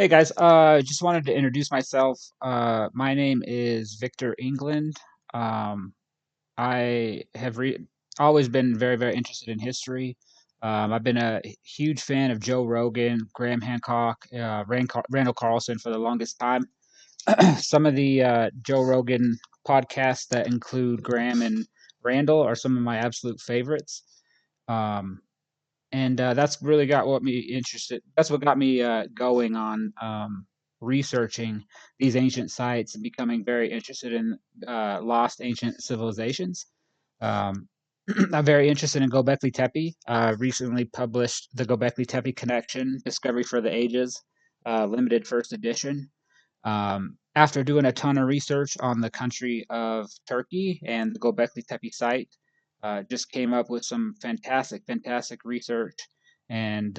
Hey guys, just wanted to introduce myself. My name is Victor England. Um, I have always been very interested in history. I've been a huge fan of Joe Rogan, Graham Hancock, Randall Carlson for the longest time. Some of the Joe Rogan podcasts that include Graham and Randall are some of my absolute favorites. Um, and that's really got what me interested. That's what got me going on researching these ancient sites and becoming very interested in lost ancient civilizations. Um, I'm very interested in Göbekli Tepe. Recently published the Göbekli Tepe Connection: Discovery for the Ages, limited first edition. After doing a ton of research on the country of Turkey and the Göbekli Tepe site, just came up with some fantastic research, and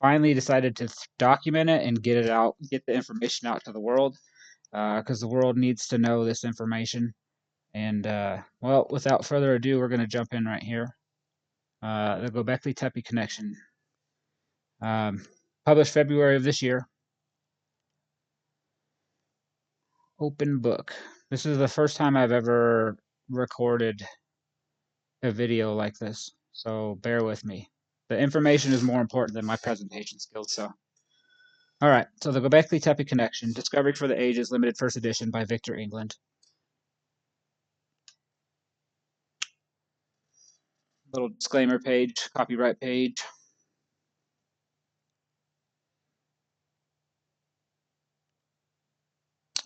finally decided to document it and get it out, get the information out to the world, because the world needs to know this information. And well, without further ado, we're going to jump in right here. The Göbekli Tepe Connection, um, published February of this year. Open book. This is the first time I've ever recorded a video like this, so bear with me. The information is more important than my presentation skills, so. All right, so the Göbekli Tepe Connection, Discovery for the Ages, limited first edition by Victor England. Little disclaimer page, copyright page.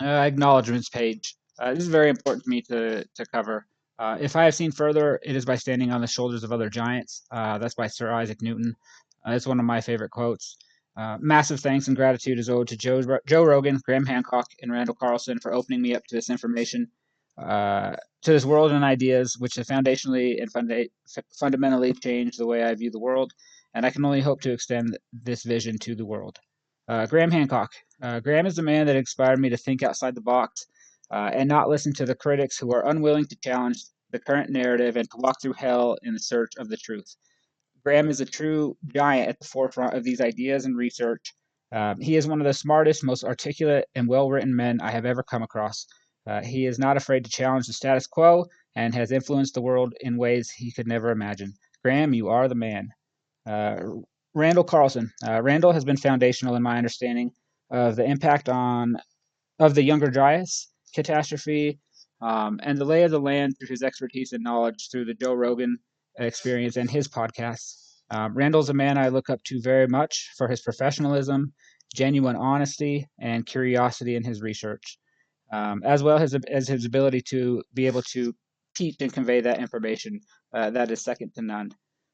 Acknowledgements page. This is very important to me to cover. If I have seen further, it is by standing on the shoulders of other giants. That's by Sir Isaac Newton. It's one of my favorite quotes. Massive thanks and gratitude is owed to Joe Rogan, Graham Hancock, and Randall Carlson for opening me up to this information, to this world and ideas, which have foundationally and fundamentally changed the way I view the world. And I can only hope to extend this vision to the world. Graham Hancock. Graham is the man that inspired me to think outside the box and not listen to the critics who are unwilling to challenge the current narrative and to walk through hell in the search of the truth. Graham is a true giant at the forefront of these ideas and research. He is one of the smartest, most articulate, and well written men I have ever come across. He is not afraid to challenge the status quo and has influenced the world in ways he could never imagine. Graham, you are the man. Uh, Randall Carlson. Randall has been foundational in my understanding of the impact on of the Younger Dryas catastrophe, and the lay of the land through his expertise and knowledge through the Joe Rogan experience and his podcasts. Randall's a man I look up to very much for his professionalism, genuine honesty, and curiosity in his research, as well as his ability to be able to teach and convey that information that is second to none.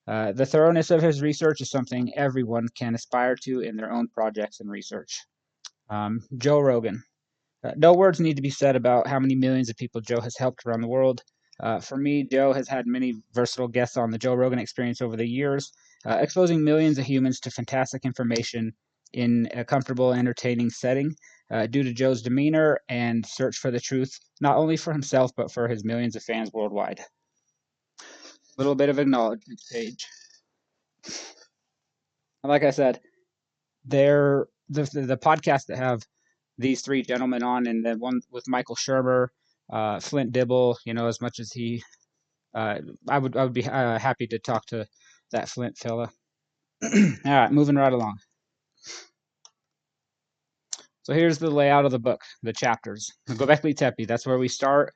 The thoroughness of his research is something everyone can aspire to in their own projects and research. Joe Rogan. No words need to be said about how many millions of people Joe has helped around the world. For me, Joe has had many versatile guests on the Joe Rogan Experience over the years, exposing millions of humans to fantastic information in a comfortable, entertaining setting. Due to Joe's demeanor and search for the truth, not only for himself, but for his millions of fans worldwide. A little bit of acknowledgement page. Like I said, they're the podcasts that have these three gentlemen on, and then one with Michael Shermer, Flint Dibble. You know, as much as he, I would be happy to talk to that Flint fella. All right, moving right along. So here's the layout of the book, the chapters. Göbekli Tepe, that's where we start.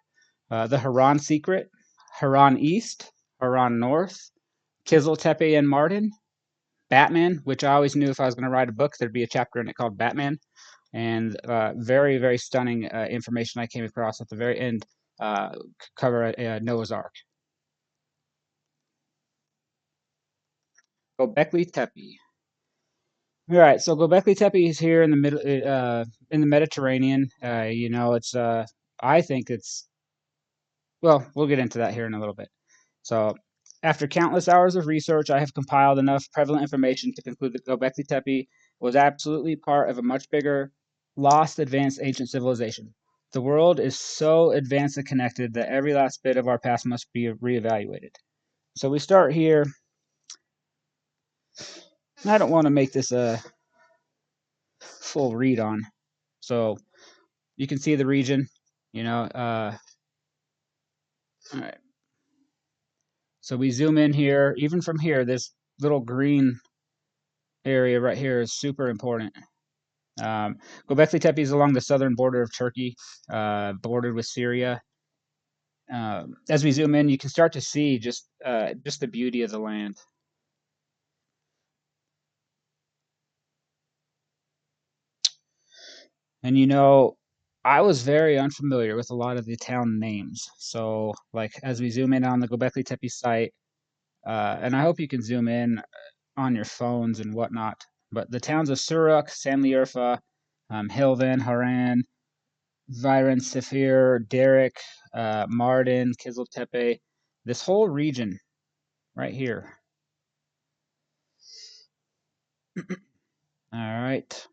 The Haran Secret, Haran East, Haran North, Kizil Tepe and Mardin, Batman, which I always knew if I was going to write a book, there'd be a chapter in it called Batman. And very stunning information I came across at the very end, cover Noah's Ark. Göbekli Tepe. All right, so Göbekli Tepe is here in the middle, in the Mediterranean. You know, it's I think it's, well, we'll get into that here in a little bit. So, after countless hours of research, I have compiled enough prevalent information to conclude that Göbekli Tepe was absolutely part of a much bigger, lost, advanced ancient civilization. The world is so advanced and connected that every last bit of our past must be reevaluated. So we start here. I don't want to make this a useful read on. So you can see the region, you know. All right. So we zoom in here. Even from here, this little green area right here is super important. Göbekli Tepe is along the southern border of Turkey, bordered with Syria. As we zoom in, you can start to see just the beauty of the land. And you know, I was very unfamiliar with a lot of the town names. So, like as we zoom in on the Göbekli Tepe site, and I hope you can zoom in on your phones and whatnot. But the towns of Suruk, Sanliurfa, Hilvan, Haran, Viren, Sefir, Derek, Mardin, Kiziltepe, this whole region right here. All right.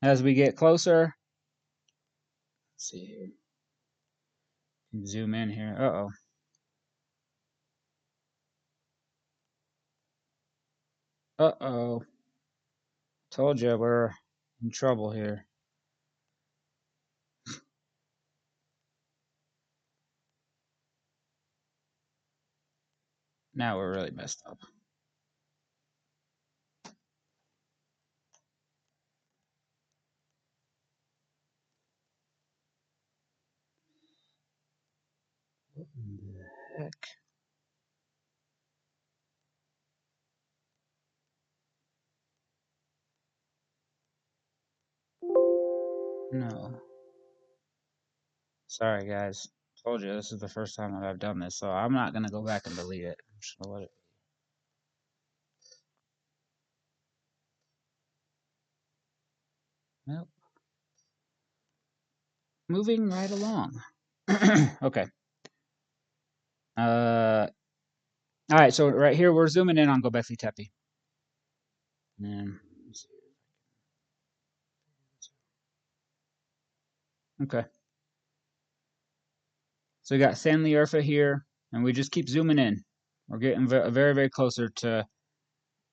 As we get closer, let's see here. Zoom in here. Uh-oh. Uh-oh. Told you we're in trouble here. Now we're really messed up. What in the heck? No. Sorry, guys. Told you this is the first time that I've done this, so I'm not gonna go back and delete it. I'm just gonna let it. Nope. Moving right along. Okay. All right. So right here, we're zooming in on Göbekli Tepe. Okay. So we got Sanliurfa here, and we just keep zooming in. We're getting very, very closer to.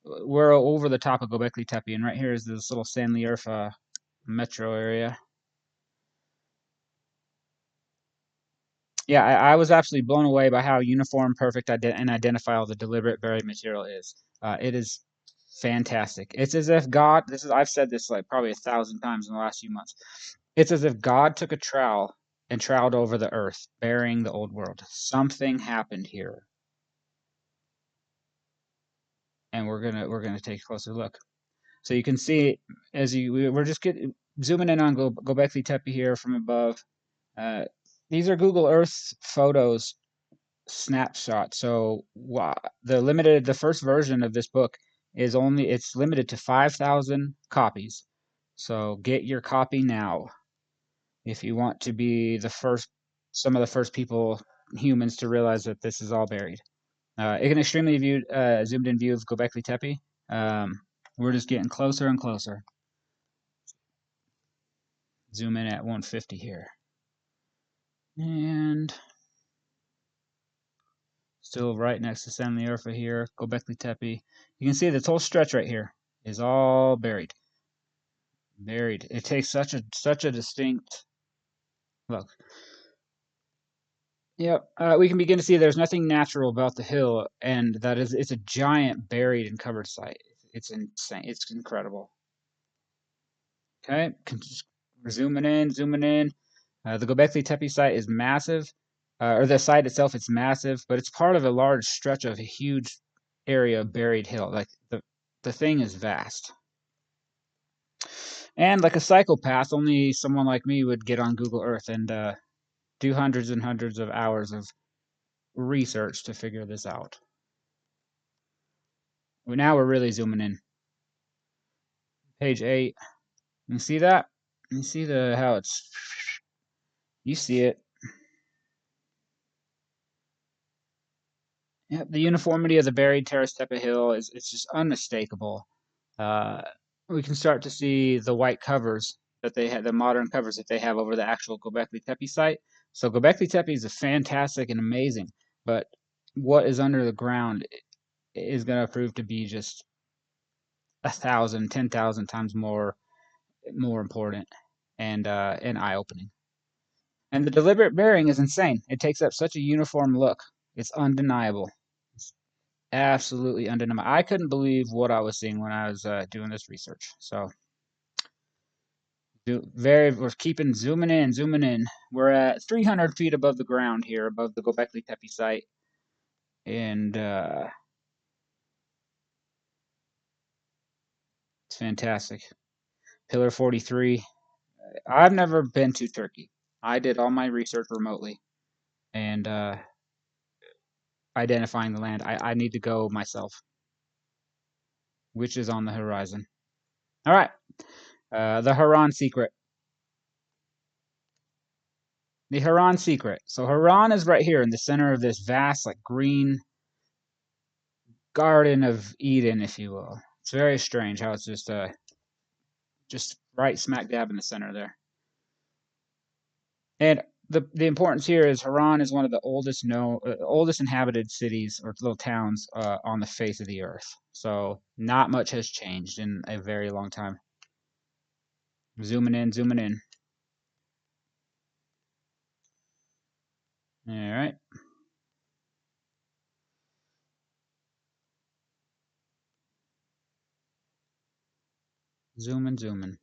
We're over the top of Göbekli Tepe, and right here is this little Sanliurfa metro area. Yeah, I was absolutely blown away by how uniform, perfect, and identifiable the deliberate buried material is. It is fantastic. It's as if God. This is I've said this like probably 1,000 times in the last few months. It's as if God took a trowel and troweled over the earth, burying the old world. Something happened here, and we're gonna take a closer look. So you can see as we're just zooming in on Göbekli Tepe here from above. Uh, these are Google Earth photos snapshot. So the first version of this book it's limited to 5,000 copies. So get your copy now if you want to be some of the first humans to realize that this is all buried. An extremely zoomed in view of Göbekli Tepe. We're just getting closer and closer. Zoom in at 150 here. And still right next to Sanliurfa here, Göbekli Tepe. You can see this whole stretch right here is all buried. Buried. It takes such a distinct look. Yep. We can begin to see there's nothing natural about the hill, and it's a giant buried and covered site. It's insane. It's incredible. Okay, we're zooming in, zooming in. The Göbekli Tepe site is massive, or the site itself is massive, but it's part of a large stretch of a huge area of buried hill. Like the thing is vast. And like a psychopath, only someone like me would get on Google Earth and do hundreds and hundreds of hours of research to figure this out. Now we're really zooming in. Page 8. You see that? You see how it's. You see it. Yep, the uniformity of the buried terrace Tepe Hill it's just unmistakable. Uh, we can start to see the white covers that they have, the modern covers that they have over the actual Göbekli Tepe site. So Göbekli Tepe is a fantastic and amazing, but what is under the ground is going to prove to be just 1,000, 10,000 times more important and eye-opening. And the deliberate burying is insane. It takes up such a uniform look. It's undeniable. It's absolutely undeniable. I couldn't believe what I was seeing when I was doing this research. So we're keeping zooming in, zooming in. We're at 300 feet above the ground here, above the Göbekli Tepe site, and it's fantastic. Pillar 43. I've never been to Turkey. I did all my research remotely, and identifying the land. I need to go myself, which is on the horizon. All right, the Haran secret. The Haran secret. So Haran is right here in the center of this vast, like green Garden of Eden, if you will. It's very strange how it's just right smack dab in the center there. And the importance here is Haran is one of the oldest inhabited cities or little towns on the face of the earth. So not much has changed in a very long time. Zooming in, zooming in. All right. Zooming, zooming.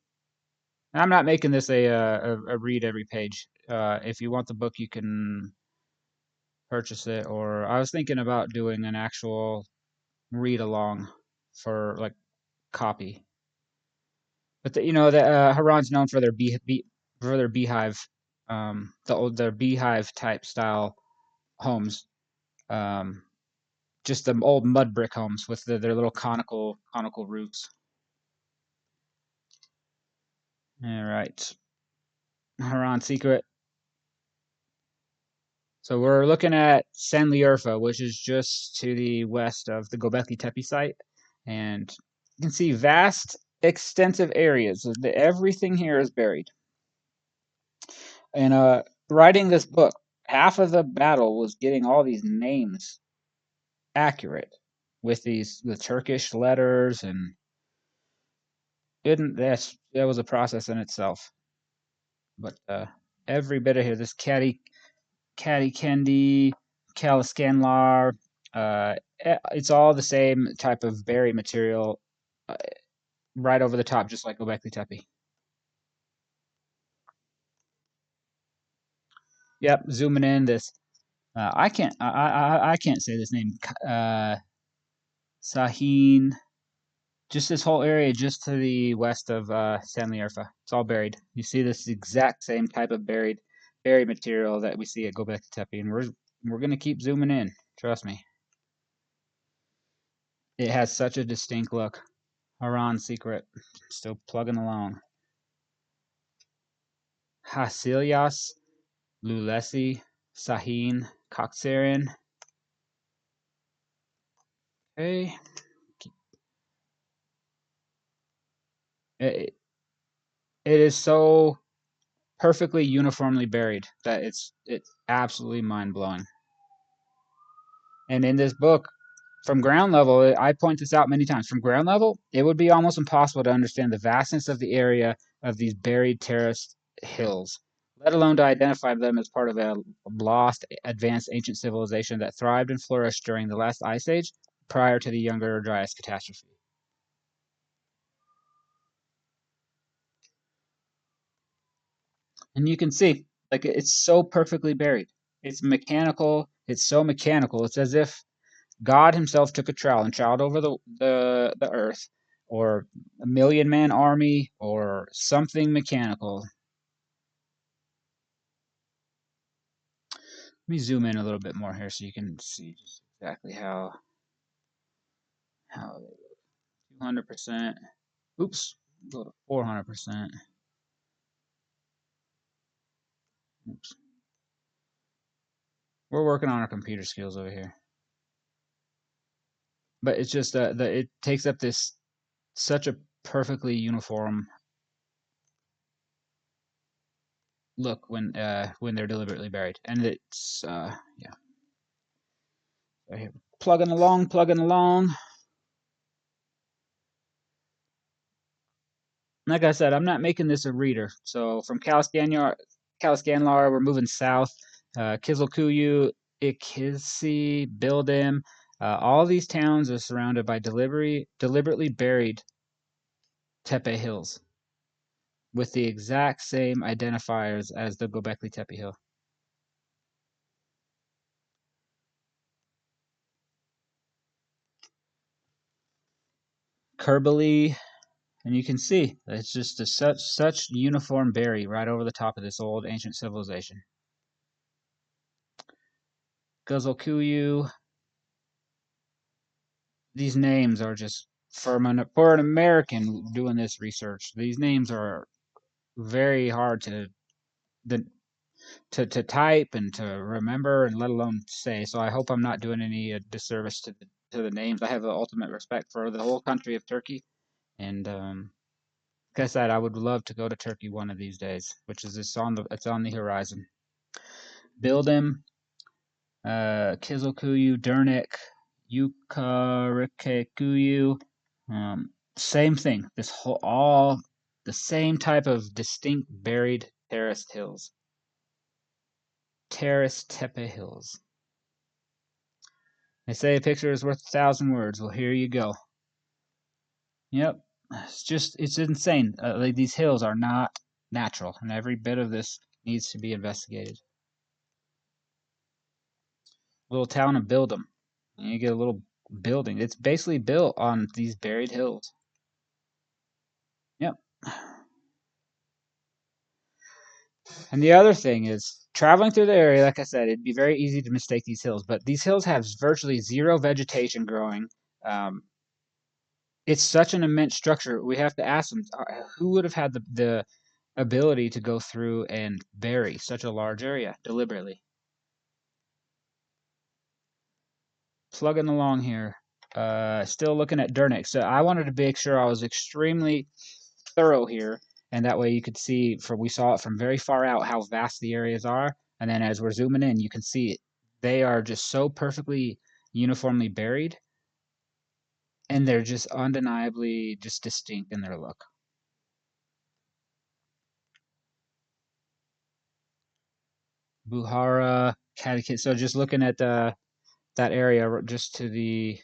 I'm not making this a read every page. If you want the book, you can purchase it. Or I was thinking about doing an actual read along for like copy. But Haran's known for their beehive, their beehive type style homes. Um, just the old mud brick homes with their little conical roofs. All right, Haran secret. So we're looking at Sanliurfa, which is just to the west of the Göbekli Tepe site, and you can see vast, extensive areas. Everything here is buried. And writing this book, half of the battle was getting all these names accurate with the Turkish letters, and that was a process in itself. But every bit of here, this Caddy Kendi, Kaliskanlar, it's all the same type of berry material, uh, right over the top, just like Göbekli Tepe. Yep, zooming in. This I can't say this name. Sahin. Just this whole area just to the west of Sanliurfa. It's all buried. You see this exact same type of berry material that we see at Göbekli Tepe, and we're gonna keep zooming in. Trust me. It has such a distinct look. Haran secret. Still plugging along. Hasilias, Lulesi, Sahin, Coxarian. Okay. It, it is so perfectly uniformly buried that it's absolutely mind blowing. And in this book, from ground level, I point this out many times. From ground level, it would be almost impossible to understand the vastness of the area of these buried terraced hills, let alone to identify them as part of a lost, advanced ancient civilization that thrived and flourished during the last ice age prior to the Younger Dryas catastrophe. And you can see, like, it's so perfectly buried. It's mechanical. It's so mechanical. It's as if God himself took a trowel and troweled over the earth, or a million man army, or something mechanical. Let me zoom in a little bit more here so you can see just exactly how 200%. Oops, go to 400%. Oops. We're working on our computer skills over here, but it's just it takes up this such a perfectly uniform look when they're deliberately buried, and it's yeah. Right here. Plugging along, plugging along. Like I said, I'm not making this a reader. So from Kaliskanlar, we're moving south. Kizilkuyu, Ikisi, Bildim, all these towns are surrounded by deliberately buried tepe hills with the exact same identifiers as the Göbekli Tepe hill. Kerbali, and you can see it's just such uniform berry right over the top of this old ancient civilization. Kizilkuyu, these names are just for an American doing this research. These names are very hard the, to type and to remember, and let alone say. So I hope I'm not doing any disservice to the names. I have the ultimate respect for the whole country of Turkey, and like I said, I would love to go to Turkey one of these days, which is it's on the horizon. Bildim, Kizilkuyu, Dernik, Yukarikekuyu. Same thing. This whole all the same type of distinct buried terraced hills. Terraced tepe hills. They say a picture is worth 1,000 words. Well, here you go. Yep. It's insane. Like these hills are not natural, and every bit of this needs to be investigated. Little town of Bildum. And you get a little building. It's basically built on these buried hills. Yep. And the other thing is traveling through the area, like I said, it'd be very easy to mistake these hills, but these hills have virtually zero vegetation growing. Um, it's such an immense structure. We have to ask them who would have had the ability to go through and bury such a large area deliberately. Plugging along here. Still looking at Dernick. So I wanted to make sure I was extremely thorough here, and that way you could see, we saw it from very far out how vast the areas are, and then as we're zooming in, you can see it. They are just so perfectly uniformly buried, and they're just undeniably just distinct in their look. Buhara, Catechit. So just looking at that area just to the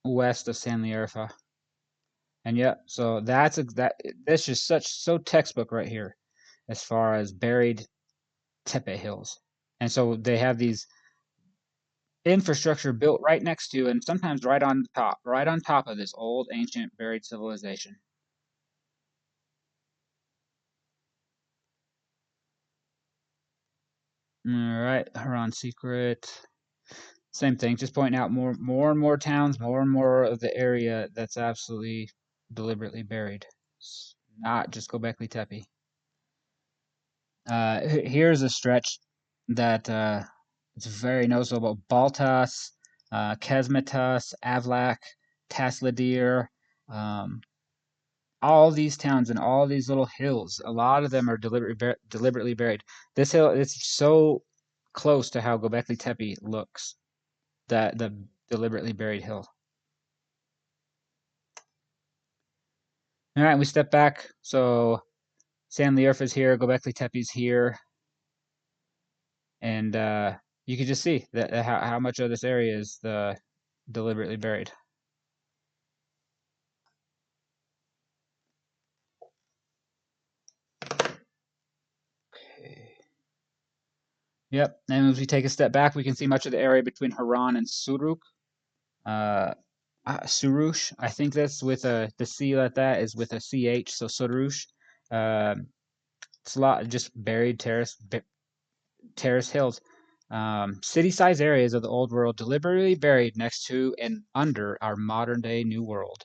west of San Lierfa. And yeah, so that's just so textbook right here as far as buried tepe hills. And so they have these infrastructure built right next to and sometimes right on top of this old ancient buried civilization. All right, Haran Secret. Same thing, just pointing out more and more towns, more and more of the area that's absolutely deliberately buried. It's not just Göbekli Tepe. Here's a stretch that it's very noticeable. Baltas, Kesmetas, Avlak, Taslidir, um, all these towns and all these little hills. A lot of them are deliberately buried. This hill is so close to how Göbekli Tepe looks. That the deliberately buried hill. All right, we step back. So San Lierf is here, Göbekli Tepe's here, and you can just see that how much of this area is deliberately buried. Okay. Yep, and as we take a step back, we can see much of the area between Haran and Suruk. Uh, Surush, I think that's with the C like that is with a CH, so Surush. It's a lot just buried terrace hills. City-sized areas of the old world deliberately buried next to and under our modern-day new world.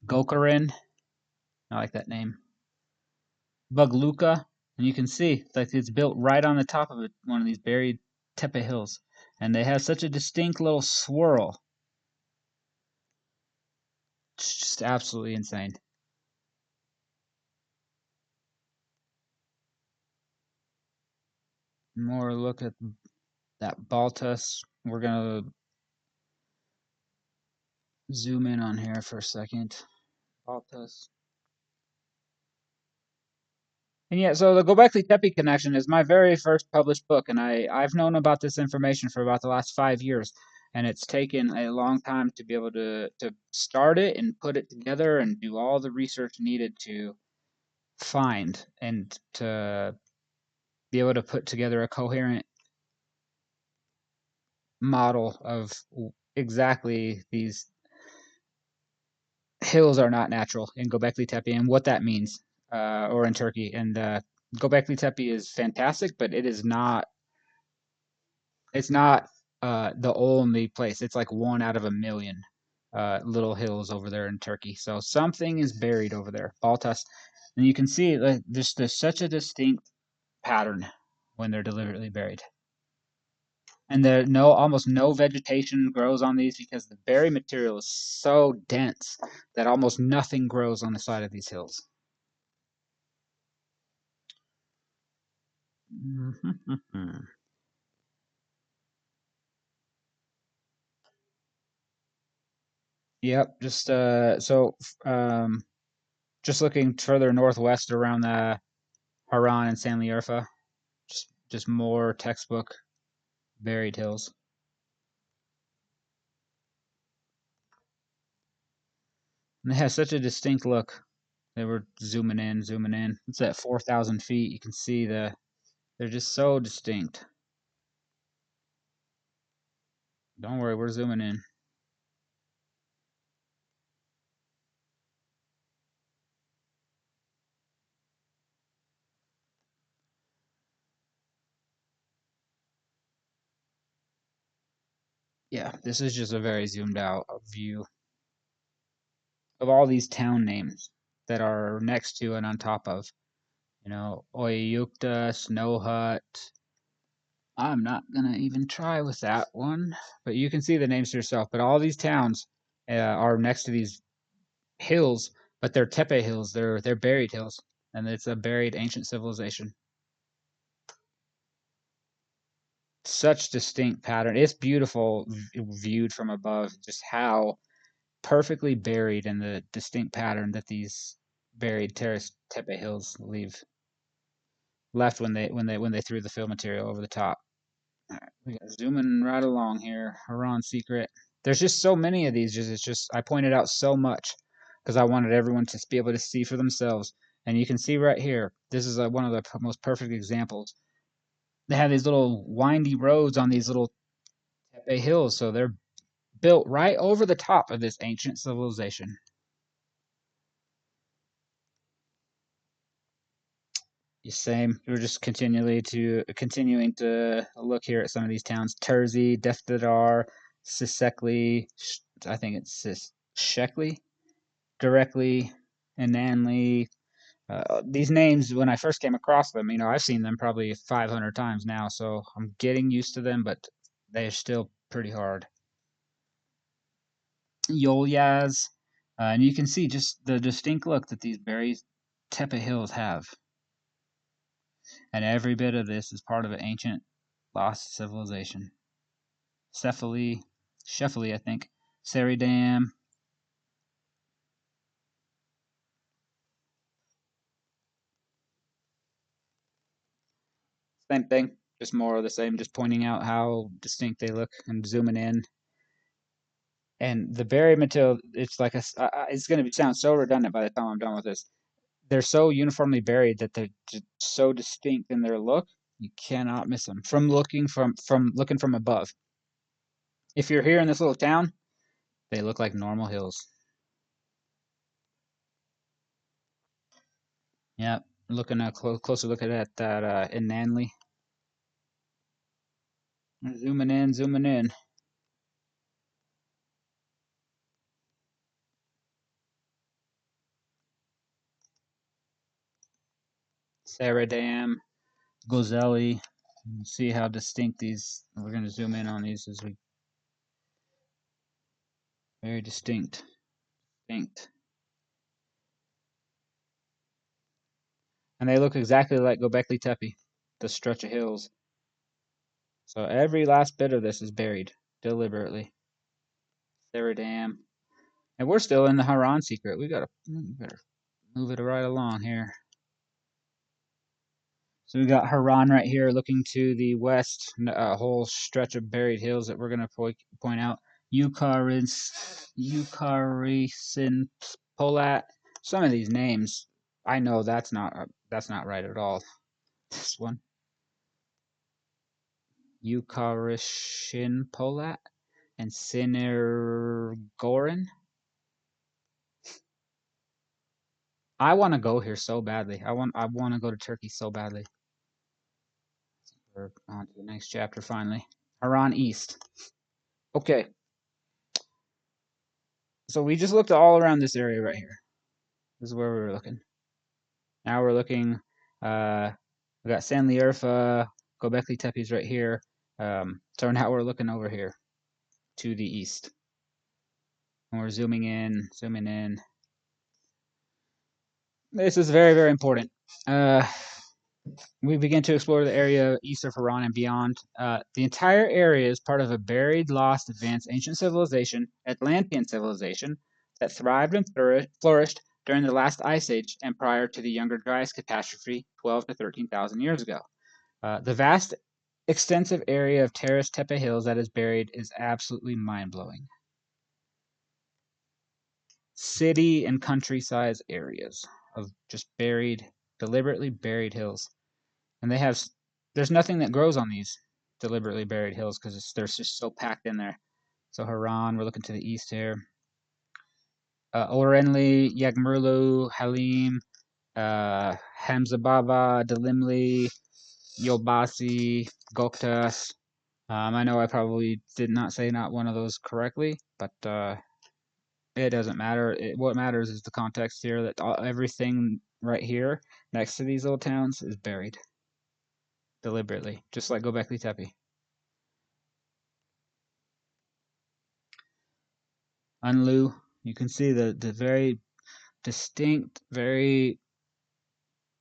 Gokarin, I like that name. Bugluka, and you can see like it's built right on the top of one of these buried tepe hills, and they have such a distinct little swirl. It's just absolutely insane. More look at that Baltus. We're gonna zoom in on here for a second. Baltas. And yeah, so the Göbekli Tepe connection is my very first published book, and I've known about this information for about the last 5 years, and it's taken a long time to be able to start it and put it together and do all the research needed to find and to be able to put together a coherent model of exactly these hills are not natural in Göbekli Tepe and what that means, or in Turkey. And Göbekli Tepe is fantastic, but it's not the only place. It's like one out of a million little hills over there in Turkey. So something is buried over there, Baltas, and you can see there's such a distinct pattern when they're deliberately buried. And there no almost no vegetation grows on these because the berry material is so dense that almost nothing grows on the side of these hills. Yep, just looking further northwest around the Haran and Sanliurfa, just more textbook buried hills. And they have such a distinct look. They were zooming in, zooming in. It's at 4,000 feet. You can see they're just so distinct. Don't worry, we're zooming in. Yeah, this is just a very zoomed out view of all these town names that are next to and on top of. Oyukta, Snow Hut. I'm not gonna even try with that one, but you can see the names for yourself. But all these towns are next to these hills, but they're tepe hills. They're buried hills, and it's a buried ancient civilization. Such distinct pattern. It's beautiful viewed from above. Just how perfectly buried in the distinct pattern that these buried terrace tepe hills leave left when they threw the fill material over the top. All right, we got zooming right along here. Haran secret. There's just so many of these. It's just I pointed out so much because I wanted everyone to be able to see for themselves. And you can see right here. This is one of the most perfect examples. They have these little windy roads on these little tepe hills, so they're built right over the top of this ancient civilization. Same. We're just continuing to look here at some of these towns: Terzi, Deftadar, Sisekli. I think it's Shekli, directly, and Nanli. These names, when I first came across them, I've seen them probably 500 times now, so I'm getting used to them, but they're still pretty hard. Yolyaz, and you can see just the distinct look that these berries Tepe Hills have. And every bit of this is part of an ancient lost civilization. Cephaly, Shefali, I think. Saridam. Same thing. Just more of the same, just pointing out how distinct they look and zooming in. And the berry material, it's like it's going to sound so redundant by the time I'm done with this. They're so uniformly buried that they're just so distinct in their look, you cannot miss them from looking from above. If you're here in this little town, they look like normal hills. Yep. Looking a closer look at that in Nanley. Zooming in, zooming in. Saradam, Gozelli. See how distinct these. We're going to zoom in on these as we. Very distinct. Distinct. And they look exactly like Göbekli Tepe, the stretch of hills. So every last bit of this is buried deliberately. Saradam. And we're still in the Haran secret. We better move it right along here. So we got Haran right here looking to the west, a whole stretch of buried hills that we're going to point out. Eucharisin Polat. Some of these names, I know that's not right at all. This one. Eucharishin Polat and Sinergorin. I want to go here so badly. I want to go to Turkey so badly. We're on to the next chapter finally. Haran East. Okay. So we just looked all around this area right here. This is where we were looking. Now we're looking. We got Sanliurfa, Göbekli Tepe's right here. So now we're looking over here to the east. And we're zooming in. This is very, very important. We begin to explore the area east of Haran and beyond. The entire area is part of a buried, lost, advanced ancient civilization, Atlantean civilization, that thrived and flourished during the last ice age and prior to the Younger Dryas catastrophe 12 to 13,000 years ago. The vast, extensive area of terraced Tepe Hills that is buried is absolutely mind-blowing. City and countryside areas of just deliberately buried hills. And there's nothing that grows on these deliberately buried hills because they're just so packed in there. So Haran, we're looking to the east here. Orenli, Yagmurlu, Halim, Hamzababa, Dalimli, Yobasi, Goktas. I know I probably did not say not one of those correctly, but it doesn't matter. What matters is the context here that everything right here next to these little towns is buried deliberately, just like Göbekli Tepe. Unlu, you can see the very distinct, very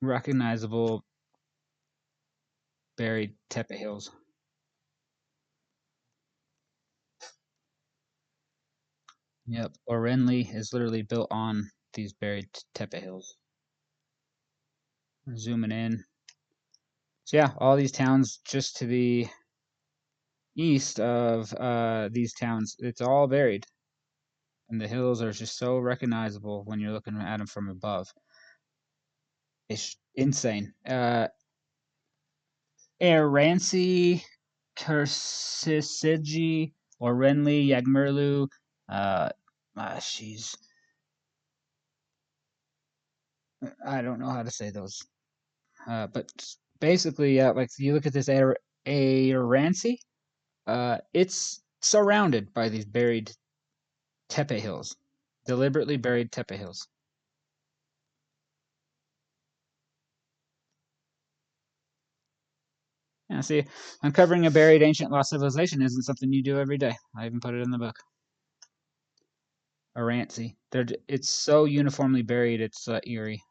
recognizable buried Tepe hills. Yep, Orenli is literally built on these buried Tepe hills. We're zooming in. So yeah, all these towns just to the east of these towns, it's all buried. And the hills are just so recognizable when you're looking at them from above. It's insane. Aransi, Kersisiji, Orenli, Yagmurlu. She's. I don't know how to say those. But basically, like you look at this Aransi, it's surrounded by these buried Tepe hills, deliberately buried Tepe hills. Yeah, see, uncovering a buried ancient lost civilization isn't something you do every day. I even put it in the book. Aransi. It's so uniformly buried, it's eerie.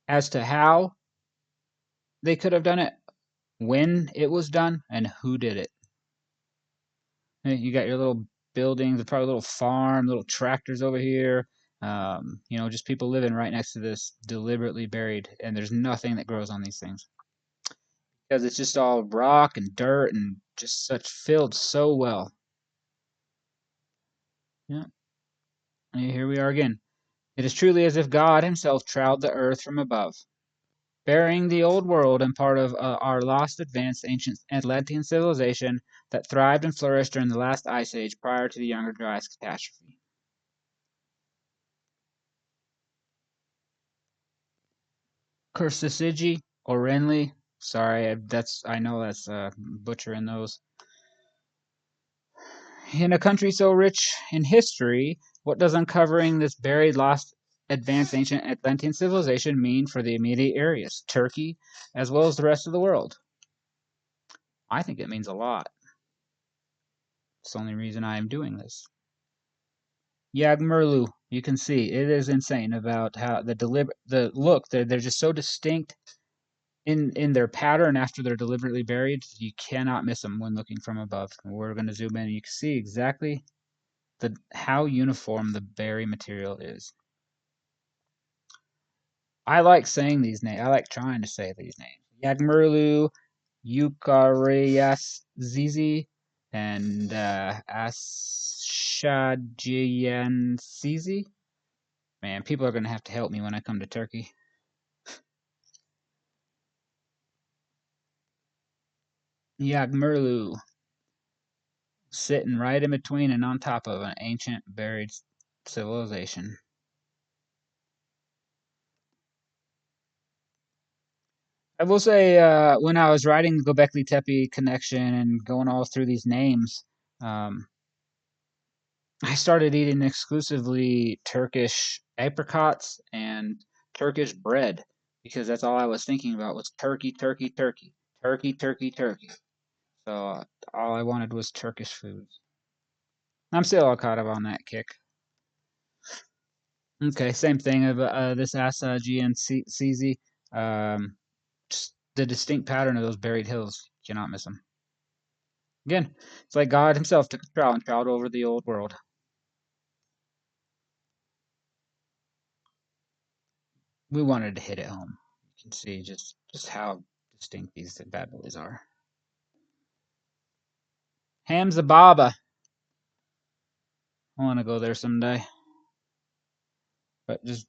As to how they could have done it, when it was done, and who did it. You got your little buildings, probably a little farm, little tractors over here. Just people living right next to this, deliberately buried, and there's nothing that grows on these things because it's just all rock and dirt and just such filled so well. Yeah, and here we are again. It is truly as if God Himself troweled the earth from above, burying the old world and part of our lost advanced ancient Atlantean civilization that thrived and flourished during the last ice age prior to the Younger Dryas catastrophe. Kursisiji or Renly. Sorry, I know that's butchering those. In a country so rich in history, what does uncovering this buried, lost, advanced ancient Atlantean civilization mean for the immediate areas, Turkey, as well as the rest of the world? I think it means a lot. It's the only reason I am doing this. Yagmurlu, you can see it is insane about how the look, they're just so distinct in their pattern after they're deliberately buried. You cannot miss them when looking from above. We're going to zoom in. You can see exactly the how uniform the berry material is. I like saying these names. I like trying to say these names. Yagmurlu, Eukaryazizi, and Ashadjianzizi. Man, people are going to have to help me when I come to Turkey. Yagmurlu, sitting right in between and on top of an ancient buried civilization. I will say, when I was writing the Göbekli Tepe connection and going all through these names, um, I started eating exclusively Turkish apricots and Turkish bread because that's all I was thinking about was turkey, turkey, turkey, turkey, turkey, turkey. So all I wanted was Turkish foods. I'm still kind of on that kick. Okay, same thing of this Asa GNCZ. Just the distinct pattern of those buried hills. Cannot miss them. Again, it's like God Himself took a trowel and troweled over the old world. We wanted to hit it home. You can see just how distinct these bad boys are. Hamza Baba. I want to go there someday, but just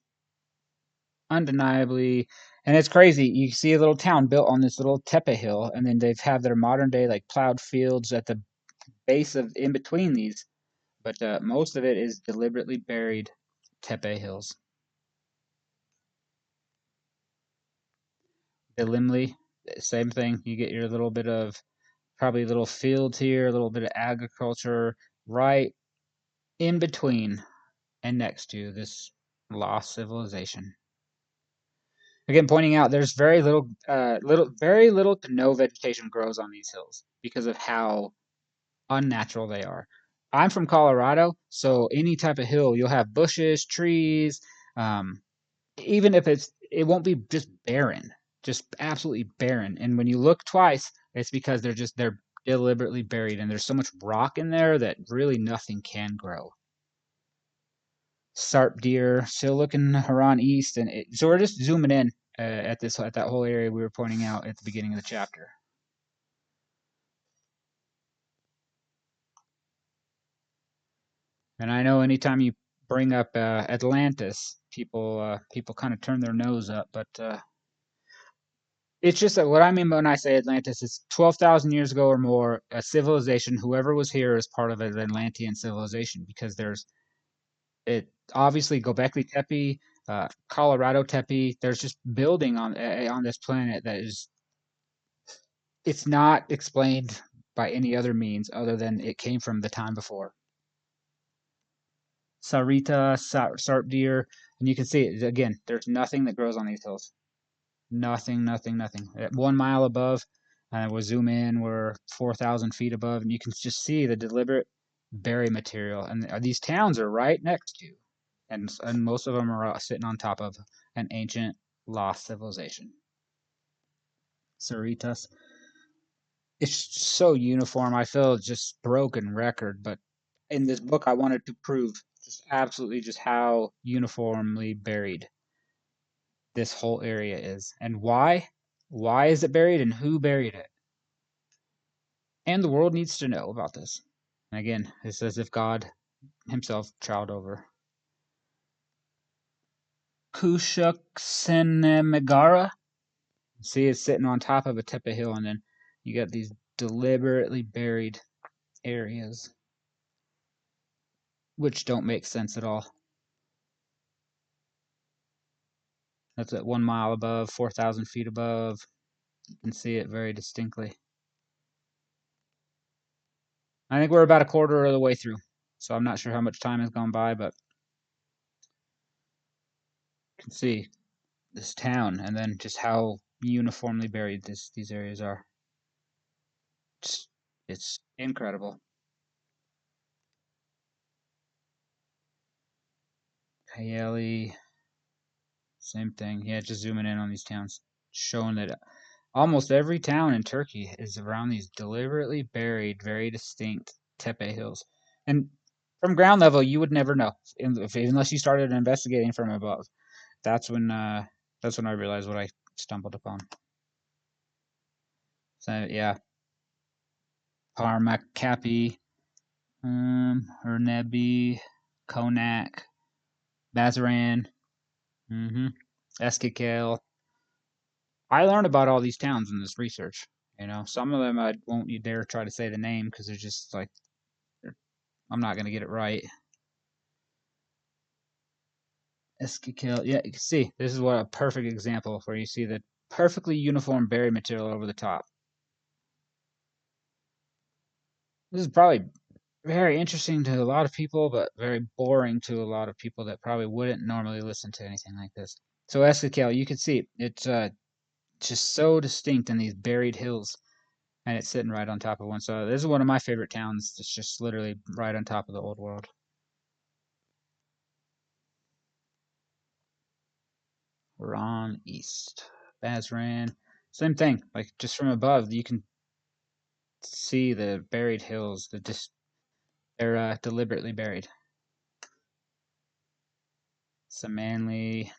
undeniably, and it's crazy. You see a little town built on this little tepe hill, and then they've have their modern day like plowed fields at the base of in between these, but most of it is deliberately buried tepe hills. Dilimli, same thing. You get your little bit of probably little fields here, a little bit of agriculture right in between and next to this lost civilization. Again, pointing out there's very little to no vegetation grows on these hills because of how unnatural they are. I'm from Colorado, so any type of hill, you'll have bushes, trees, um, even if it won't be just barren, just absolutely barren. And when you look twice, it's because they're deliberately buried, and there's so much rock in there that really nothing can grow. Sarp deer still looking Haran east, and so we're just zooming in at that whole area we were pointing out at the beginning of the chapter. And I know anytime you bring up Atlantis, people kind of turn their nose up, but it's just that what I mean when I say Atlantis is 12,000 years ago or more, a civilization, whoever was here is part of an Atlantean civilization because there's it obviously Göbekli Tepe, Colorado Tepe. There's just building on this planet that is it's not explained by any other means other than it came from the time before. Sarita, Sarpdir, and you can see it again. There's nothing that grows on these hills. Nothing, nothing, nothing. At 1 mile above, and we'll zoom in. We're 4,000 feet above, and you can just see the deliberate berry material. And these towns are right next to you, and most of them are sitting on top of an ancient lost civilization. Cerritos. It's so uniform. I feel it's just broken record, but in this book, I wanted to prove just absolutely just how uniformly buried this whole area is, and why. Why is it buried, and who buried it? And the world needs to know about this. And again, it's as if God Himself trowed over. Kushuksenemegara. See, it's sitting on top of a tepe hill, and then you got these deliberately buried areas, which don't make sense at all. That's at 1 mile above, 4,000 feet above. You can see it very distinctly. I think we're about a quarter of the way through, so I'm not sure how much time has gone by, but you can see this town and then just how uniformly buried these areas are. It's incredible. Kayeli, same thing. Yeah, just zooming in on these towns, showing that almost every town in Turkey is around these deliberately buried, very distinct tepe hills. And From ground level, you would never know unless you started investigating from above. That's when I realized what I stumbled upon. So yeah, Parmakapi, Ernebi, Konak, Bazaran, Eskikale. I learned about all these towns in this research. Some of them I won't you dare try to say the name because they're just like I'm not gonna get it right. Eskikale, yeah, you can see this is what a perfect example where you see the perfectly uniform buried material over the top. This is probably very interesting to a lot of people, but very boring to a lot of people that probably wouldn't normally listen to anything like this. So Eskikale, you can see it's just so distinct in these buried hills, and it's sitting right on top of one. So this is one of my favorite towns. It's just literally right on top of the old world. Ron East, Bazran, same thing. Like just from above, you can see the buried hills. They're deliberately buried. Samanli,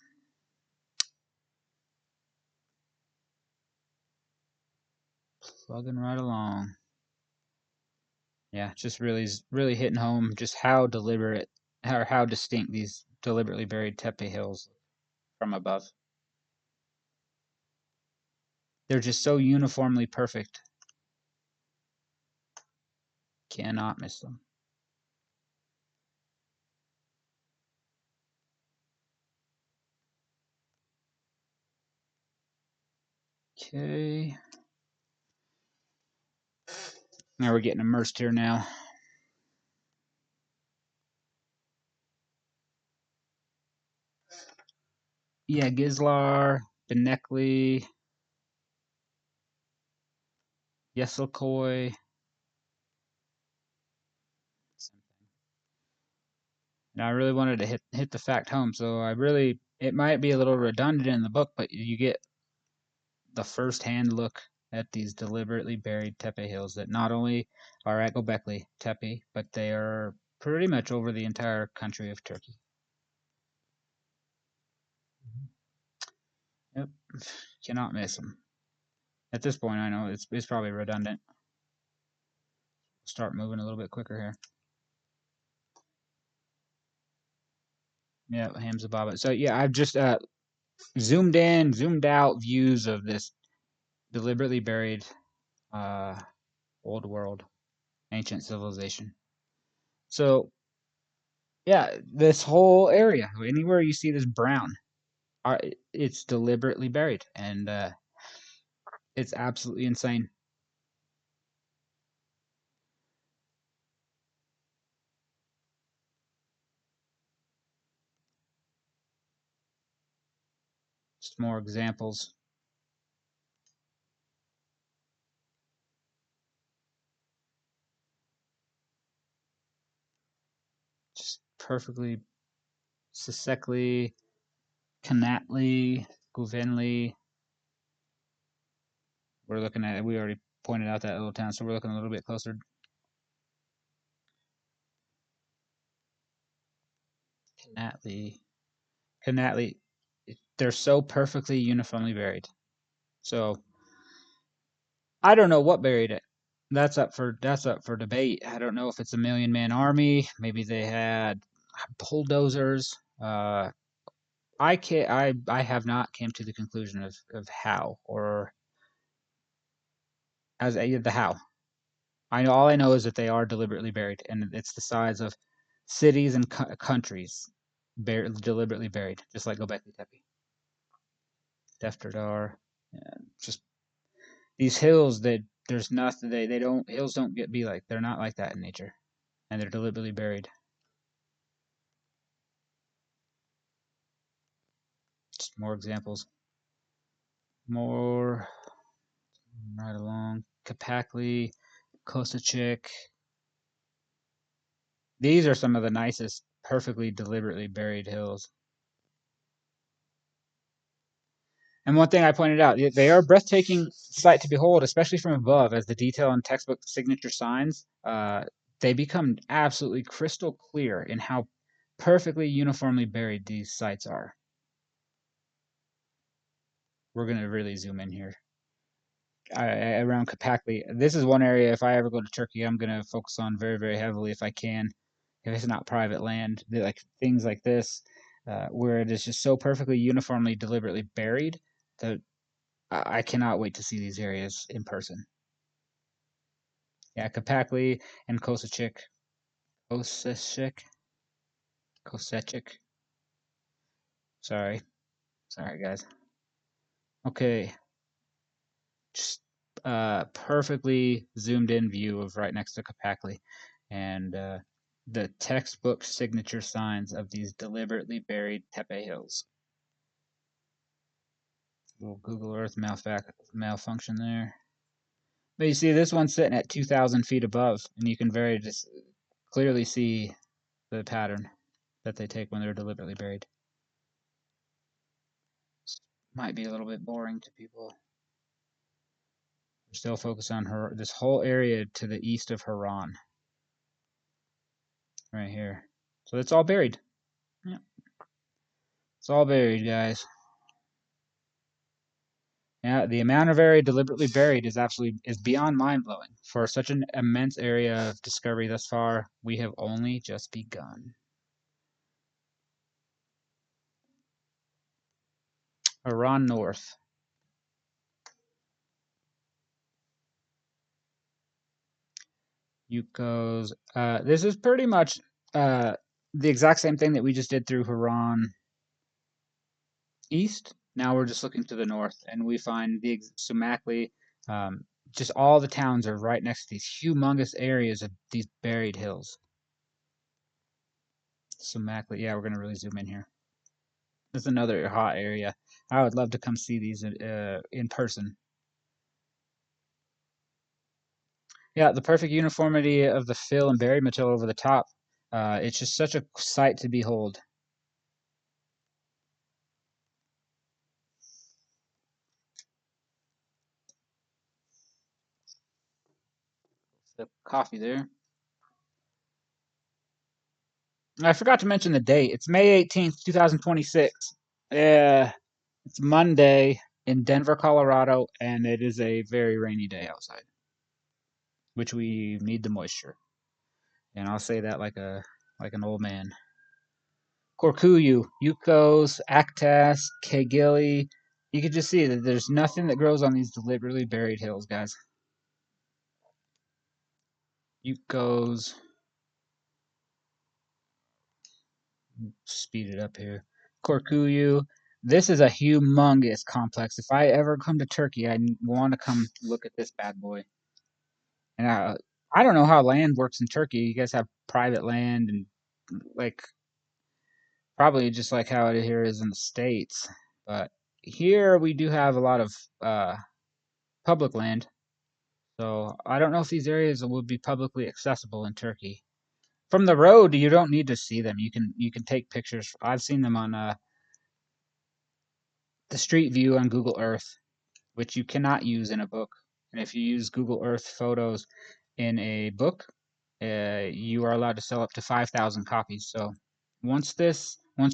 plugging right along. Yeah, just really hitting home just how deliberate or how distinct these deliberately buried tepe hills from above. They're just so uniformly perfect. Cannot miss them. Okay. Now we're getting immersed here now. Yeah, Gizlar, Benekli, Yesilkoi. And I really wanted to hit the fact home, so it might be a little redundant in the book, but you get the first-hand look at these deliberately buried tepe hills that not only are at Göbekli Tepe, but they are pretty much over the entire country of Turkey. Yep, cannot miss them. At this point, I know it's probably redundant. Start moving a little bit quicker here. Yeah, Hamza Baba. So yeah, I've just zoomed in, zoomed out views of this deliberately buried old world, ancient civilization. So yeah, this whole area, anywhere you see this brown, it's deliberately buried, and it's absolutely insane. Just more examples. Just perfectly Sisekli, Kanatli, Guvenli. We're looking at it. We already pointed out that little town, so we're looking a little bit closer. Kanatli. Kanatli. They're so perfectly uniformly buried. So I don't know what buried it. That's up for debate. I don't know if it's a million-man army. Maybe they had bulldozers. I have not came to the conclusion of how or as the how. All I know is that they are deliberately buried, and it's the size of cities and countries, deliberately buried, just like Göbekli Tepe, Defterdar, just these hills that there's nothing they don't hills don't get be like they're not like that in nature, and they're deliberately buried. Just more examples, more right along Kapakli, Kosachik. These are some of the nicest, perfectly deliberately buried hills. And one thing I pointed out, they are a breathtaking sight to behold, especially from above, as the detail on textbook signature signs they become absolutely crystal clear in how perfectly uniformly buried these sites are. We're going to really zoom in here. Around Göbekli. This is one area, if I ever go to Turkey, I'm going to focus on very, very heavily if I can. If it's not private land, like things like this, where it is just so perfectly uniformly, deliberately buried that I cannot wait to see these areas in person. Yeah, Göbekli and Kosechik. Sorry, guys. Okay, just perfectly zoomed in view of right next to Göbekli, and the textbook signature signs of these deliberately buried tepe hills. Little Google Earth malfunction there. But you see, this one's sitting at 2,000 feet above, and you can very just clearly see the pattern that they take when they're deliberately buried. Might be a little bit boring to people. We're still focused on this whole area to the east of Haran, right here. So it's all buried. Yeah, it's all buried, guys. Yeah, the amount of area deliberately buried is beyond mind blowing. For such an immense area of discovery thus far, we have only just begun. Haran North. Yukos. This is pretty much the exact same thing that we just did through Haran East. Now we're just looking to the north, and we find the Sumakli. Um, just all the towns are right next to these humongous areas of these buried hills. Sumakli. Yeah, we're gonna really zoom in here. This is another hot area. I would love to come see these in person. Yeah, the perfect uniformity of the fill and buried material over the top. It's just such a sight to behold. The coffee there. I forgot to mention the date. It's May 18th, 2026. Yeah, it's Monday in Denver, Colorado, and it is a very rainy day outside, which we need the moisture. And I'll say that like an old man. Korkuyu, Yukos, Aktas, Kegili. You can just see that there's nothing that grows on these deliberately buried hills, guys. Yukos. Speed it up here. Korkuyu. This is a humongous complex. If I ever come to Turkey, I want to come look at this bad boy. And I don't know how land works in Turkey. You guys have private land and like probably just like how it here is in the States. But here we do have a lot of public land. So I don't know if these areas will be publicly accessible in Turkey. From the road, you don't need to see them. You can take pictures. I've seen them on the street view on Google Earth, which you cannot use in a book. And if you use Google Earth photos in a book, you are allowed to sell up to 5,000 copies. So once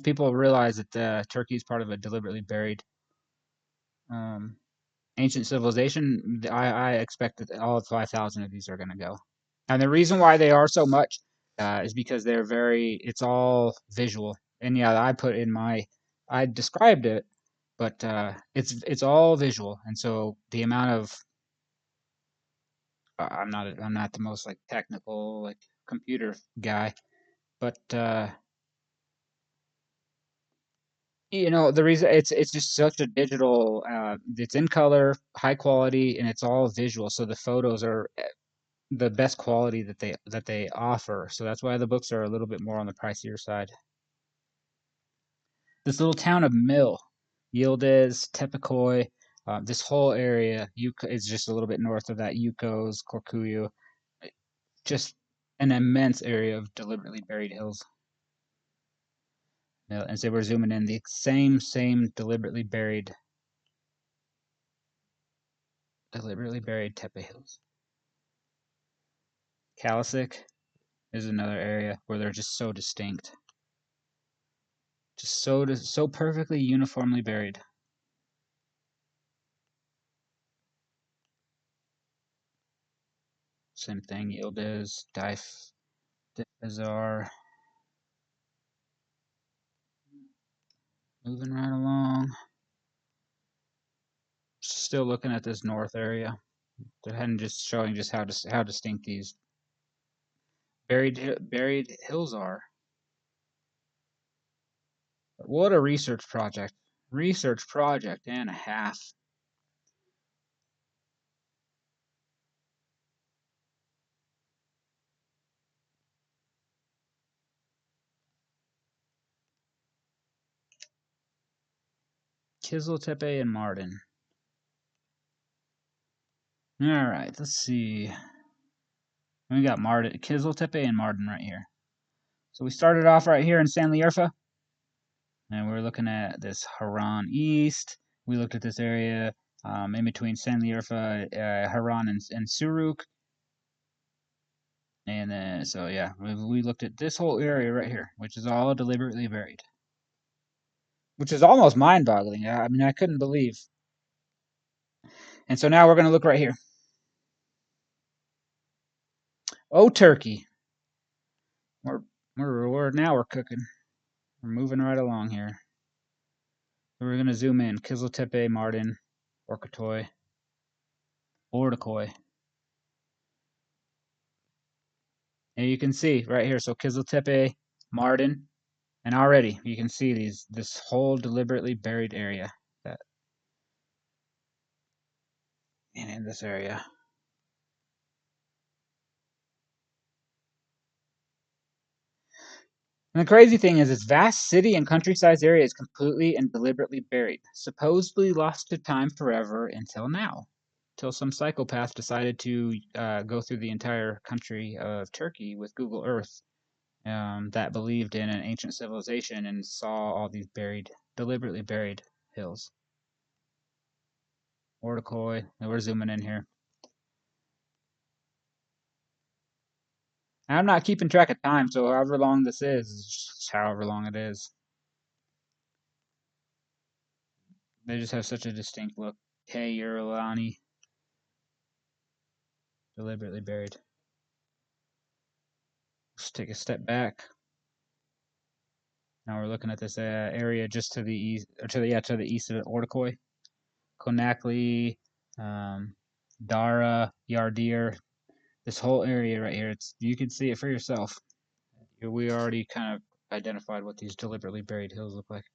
people realize that Turkey is part of a deliberately buried um, ancient civilization, I expect that all 5,000 of these are going to go. And the reason why they are so much is because it's all visual. And yeah, I described it, but it's all visual. And so the amount of, I'm not the most like technical like computer guy, but the reason it's just such a digital, it's in color, high quality, and it's all visual. So the photos are the best quality that they offer. So that's why the books are a little bit more on the pricier side. This little town of Mill, Yildiz, Tepekoi, this whole area is just a little bit north of that. Yukos, Korkuyu, just an immense area of deliberately buried hills. And so we're zooming in the same deliberately buried Tepe hills. Kalasic, is another area where they're just so distinct, just so perfectly uniformly buried. Same thing, Yildiz, Difazar. Moving right along. Still looking at this north area. They're heading just showing just how distinct these buried hills are. What a research project! Research project and a half. Kiziltepe and Mardin. All right, let's see. We got Mardin, Kiziltepe and Mardin right here. So we started off right here in Sanliurfa, and we're looking at this Haran East. We looked at this area in between Sanliurfa, Haran, and Suruk. And then, so yeah, we looked at this whole area right here, which is all deliberately buried, which is almost mind-boggling. I mean, I couldn't believe. And so now we're going to look right here. Oh, Turkey. We're cooking. We're moving right along here. We're going to zoom in. Kiziltepe, Mardin, Orkatoy, Ortakoy. And you can see right here. So Kiziltepe, Mardin, and already you can see this whole deliberately buried area that and in this area. And the crazy thing is, this vast city and countryside area is completely and deliberately buried, supposedly lost to time forever until now. Till some psychopath decided to go through the entire country of Turkey with Google Earth that believed in an ancient civilization and saw all these deliberately buried hills. Ortakoy, and we're zooming in here. I'm not keeping track of time, so however long this is just however long it is. They just have such a distinct look. Hey, Uralani, deliberately buried. Let's take a step back. Now we're looking at this area just to the east, or to the east of Ortakoy, Konakli, Dara, Yardir. This whole area right here. You can see it for yourself. We already kind of identified what these deliberately buried hills look like,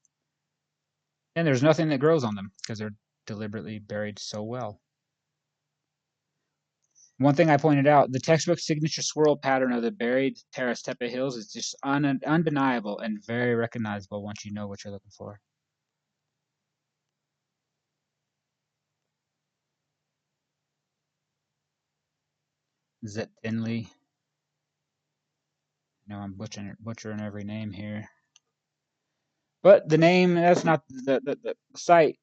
and there's nothing that grows on them because they're deliberately buried so well. One thing I pointed out, the textbook signature swirl pattern of the buried Taras Tepe hills is just undeniable and very recognizable once you know what you're looking for. Zetinli. I'm butchering every name here. But the name, that's not the site,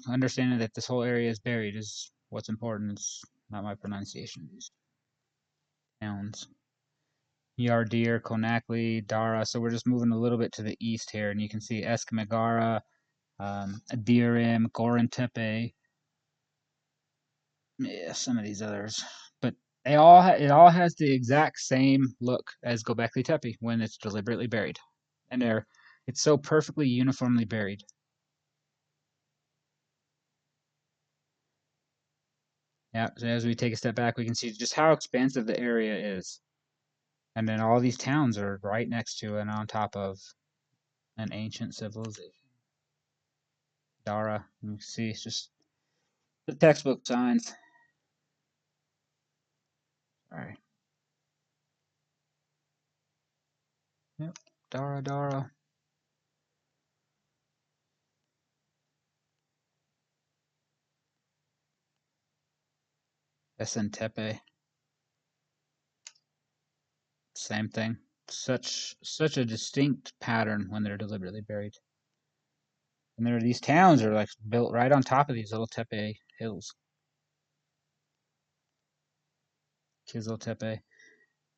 understanding that this whole area is buried is what's important. It's not my pronunciation of these towns. Yardir, Konakli, Dara. So we're just moving a little bit to the east here, and you can see Eskimagara, Adirim, Gorantepe, yeah, some of these others. But it all has the exact same look as Göbekli Tepe when it's deliberately buried. And it's so perfectly uniformly buried. Yeah, so as we take a step back, we can see just how expansive the area is. And then all these towns are right next to and on top of an ancient civilization. Dara, you can see it's just the textbook signs. All right. Yep. Dara. Esentepe. Same thing. Such a distinct pattern when they're deliberately buried. And these towns are like built right on top of these little tepe hills. Kizil Tepe.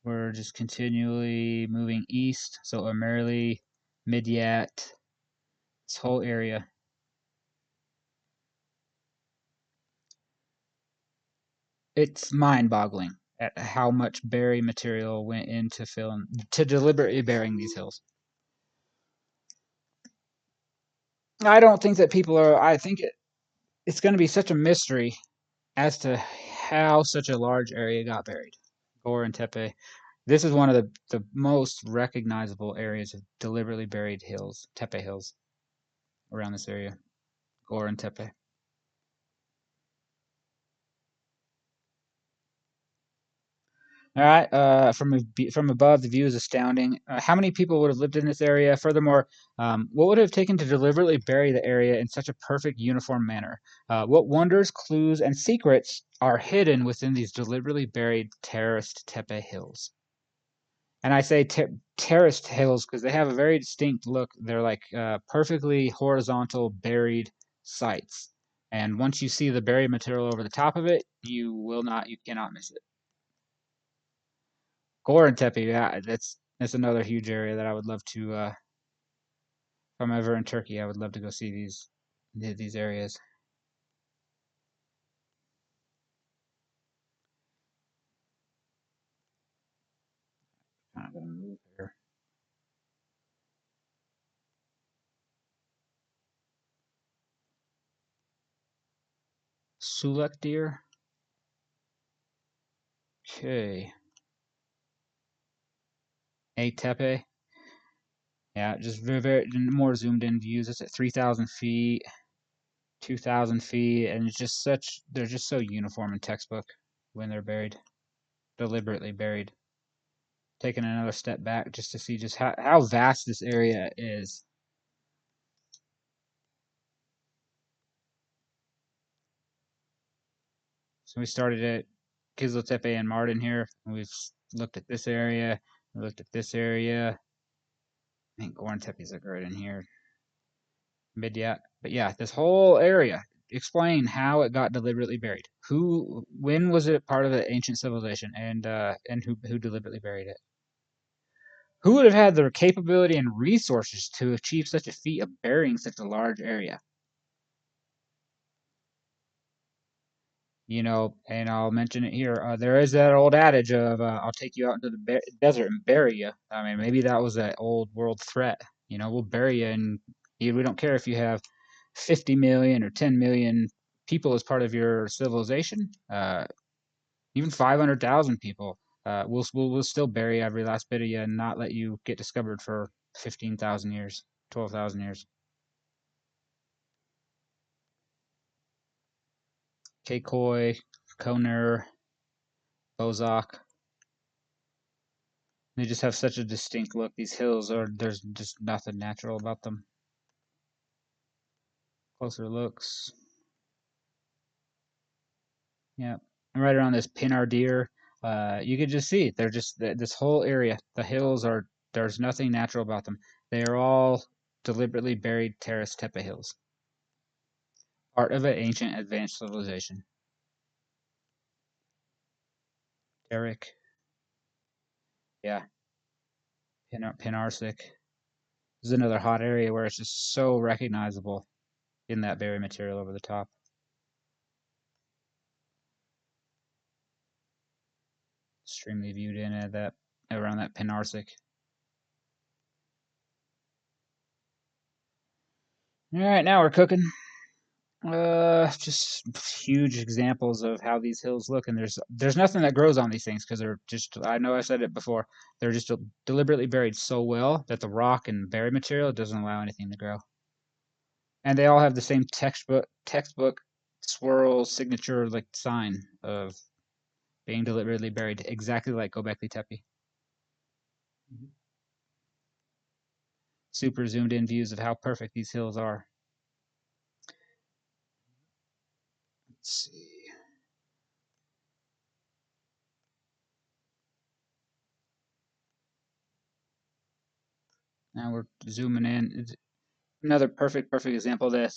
We're just continually moving east. So Amerli, Midyat, this whole area. It's mind-boggling at how much berry material went into filling to deliberately burying these hills. I don't think that people are. I think it's going to be such a mystery as to how such a large area got buried. Gore and Tepe. This is one of the most recognizable areas of deliberately buried hills, Tepe Hills, around this area. Gore and Tepe. All right. From above, the view is astounding. How many people would have lived in this area? Furthermore, what would it have taken to deliberately bury the area in such a perfect, uniform manner? What wonders, clues, and secrets are hidden within these deliberately buried terraced Tepe Hills? And I say terraced hills because they have a very distinct look. They're like perfectly horizontal buried sites. And once you see the buried material over the top of it, you cannot miss it. Gore and Tepe, yeah, that's another huge area that I would love to. If I'm ever in Turkey, I would love to go see these areas. I'm gonna move here. Sulek deer. Okay. A Tepe. Yeah, just very more zoomed in views. It's at 3,000 feet, 2,000 feet, and it's just such. They're just so uniform and textbook when they're buried, deliberately buried. Taking another step back just to see just how vast this area is. So we started at Kiziltepe and Mardin here. And we've looked at this area. We looked at this area. I think Gorantepe's like right in here. Midyat. But yeah, this whole area. Explain how it got deliberately buried. When was it part of the ancient civilization, and who deliberately buried it? Who would have had the capability and resources to achieve such a feat of burying such a large area? And I'll mention it here. There is that old adage of "I'll take you out into the desert and bury you." I mean, maybe that was that old world threat. We'll bury you, and we don't care if you have 50 million or 10 million people as part of your civilization. Even 500,000 people. We'll still bury every last bit of you and not let you get discovered for 15,000 years, 12,000 years. Kekoi, Koner, Bozak. They just have such a distinct look. These hills there's just nothing natural about them. Closer looks. Yeah. And right around this Pinardir, you could just see they're just this whole area. The hills there's nothing natural about them. They are all deliberately buried terrace tepe hills. Part of an ancient advanced civilization. Eric. Yeah. Pinarsik. This is another hot area where it's just so recognizable in that berry material over the top. Extremely viewed in at that around that Pinarsik. All right, now we're cooking. Just huge examples of how these hills look, and there's nothing that grows on these things because they're just. I know I said it before. They're just deliberately buried so well that the rock and berry material doesn't allow anything to grow, and they all have the same textbook swirl signature like sign of being deliberately buried, exactly like Göbekli Tepe. Super zoomed in views of how perfect these hills are. Let's see. Now we're zooming in. Another perfect example of this.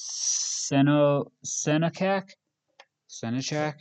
Senachak. Senachak.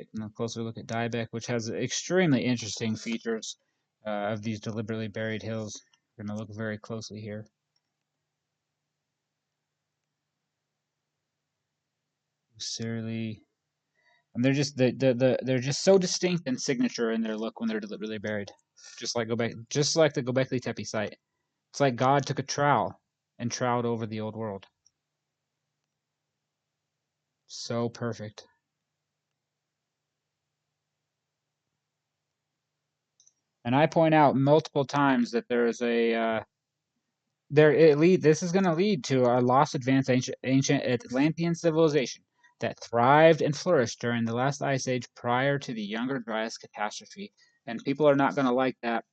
Taking a closer look at Diebeck, which has extremely interesting features of these deliberately buried hills. We're going to look very closely here. Sincerely, and they're just so distinct and signature in their look when they're deliberately buried. Just like the Göbekli Tepe site. It's like God took a trowel and troweled over the old world. So perfect. And I point out multiple times that there is a this is going to lead to a lost advanced ancient Atlantean civilization that thrived and flourished during the last ice age prior to the Younger Dryas catastrophe. And people are not going to like that.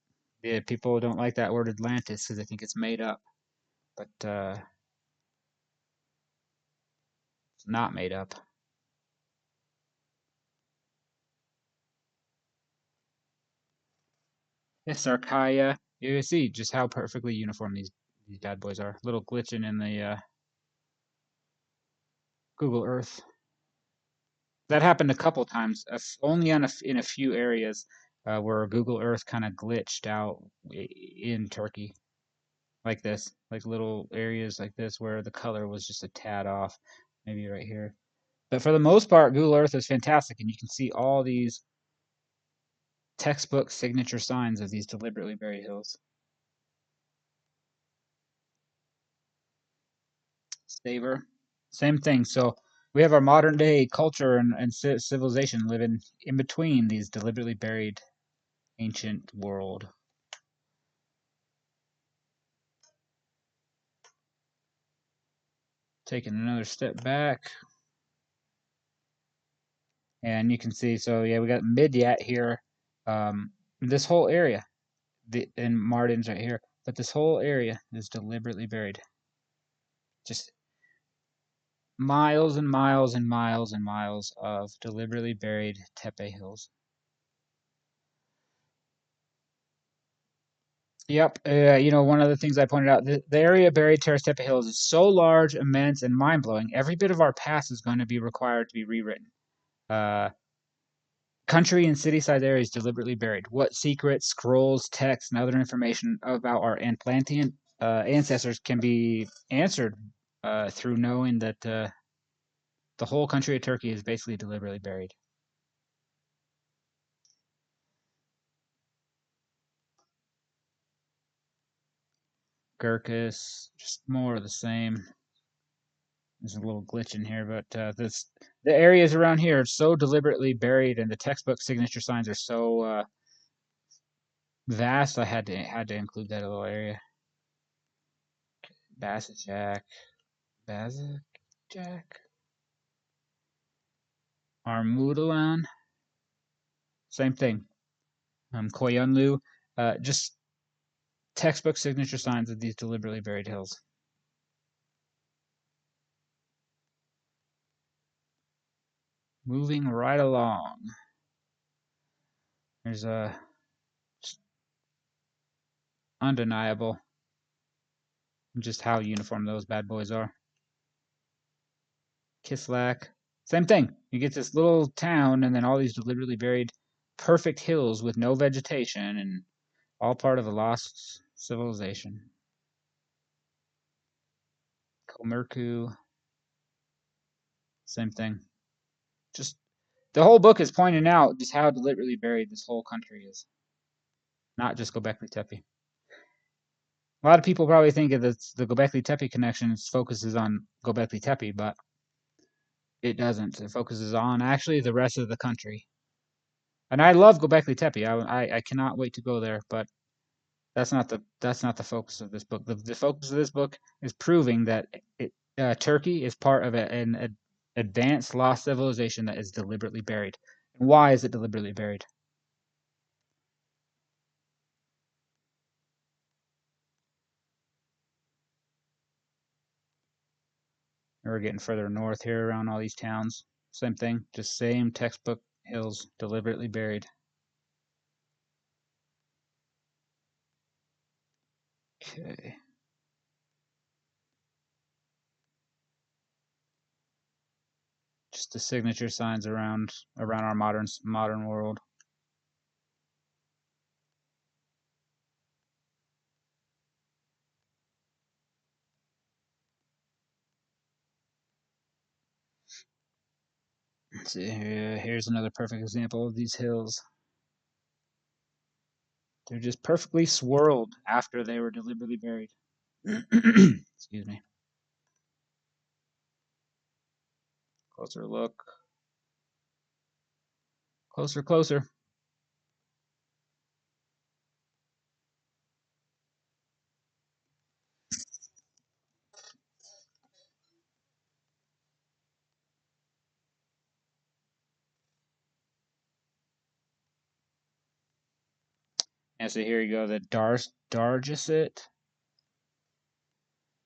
Yeah, people don't like that word Atlantis because they think it's made up. But it's not made up. Yes, Archaea. You see just how perfectly uniform these bad boys are. Little glitching in the Google Earth. That happened a couple times, only in a few areas where Google Earth kind of glitched out in Turkey, like this, like little areas like this where the color was just a tad off, maybe right here. But for the most part, Google Earth is fantastic, and you can see all these textbook signature signs of these deliberately buried hills. Savor, same thing. So we have our modern day culture and civilization living in between these deliberately buried ancient world. Taking another step back, and you can see, so yeah, we got Midyat here. This whole area, and Martin's right here, but this whole area is deliberately buried. Just miles and miles and miles and miles of deliberately buried tepe hills. Yep. One of the things I pointed out, the area buried Terrace Tepe Hills is so large, immense, and mind blowing. Every bit of our past is going to be required to be rewritten. Uh, Country and city-side areas deliberately buried. What secrets, scrolls, texts, and other information about our Atlantean ancestors can be answered through knowing that the whole country of Turkey is basically deliberately buried. Gurkhas, just more of the same. There's a little glitch in here, but the areas around here are so deliberately buried, and the textbook signature signs are so vast. I had to include that little area. Bassajak, Jack, Armudalan, same thing. Koyunlu, just textbook signature signs of these deliberately buried hills. Moving right along. There's a undeniable just how uniform those bad boys are. Kislak, same thing. You get this little town, and then all these deliberately buried perfect hills with no vegetation, and all part of a lost civilization. Komerku, same thing. Just the whole book is pointing out just how deliberately buried this whole country is. Not just Göbekli Tepe. A lot of people probably think of the Göbekli Tepe connection focuses on Göbekli Tepe, but it doesn't. It focuses on actually the rest of the country. And I love Göbekli Tepe. I cannot wait to go there, but that's not the focus of this book. The focus of this book is proving that Turkey is part of an advanced lost civilization that is deliberately buried. And why is it deliberately buried? We're getting further north here around all these towns. Same thing, just same textbook hills deliberately buried. Okay. just the signature signs around our modern world. Let's see here. Here's another perfect example of these hills. They're just perfectly swirled after they were deliberately buried. Excuse me. Closer look. Closer, closer. And so here you go, the Dargesit.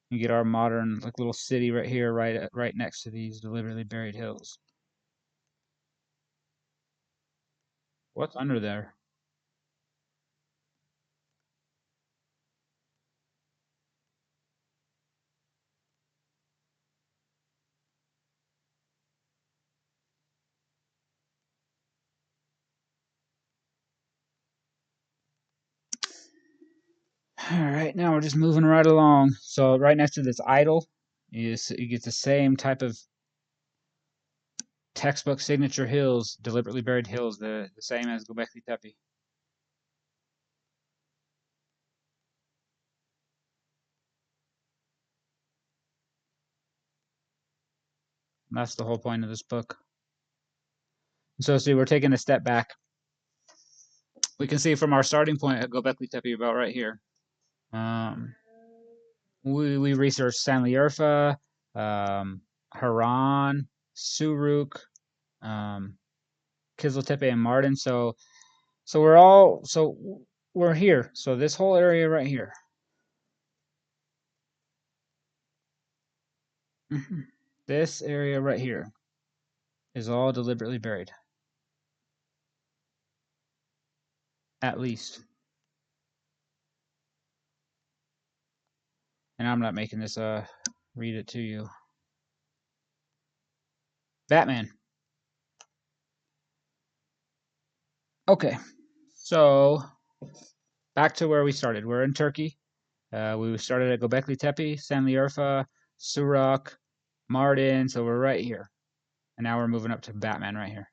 You get our modern like little city right here, right next to these deliberately buried hills. What's under there? All right, now we're just moving right along. So right next to this idol, you get the same type of textbook signature hills, deliberately buried hills, the same as Göbekli Tepe. And that's the whole point of this book. So see, we're taking a step back. We can see from our starting point at Göbekli Tepe about right here. Um, we researched Sanliurfa, Haran, Suruk, um, Kiziltepe, and Mardin. So we're here. So this whole area right here. This area right here is all deliberately buried. At least. And I'm not making this read it to you. Batman. Okay. So back to where we started. We're in Turkey. We started at Göbekli Tepe, Sanliurfa, Surak, Mardin. So we're right here. And now we're moving up to Batman right here.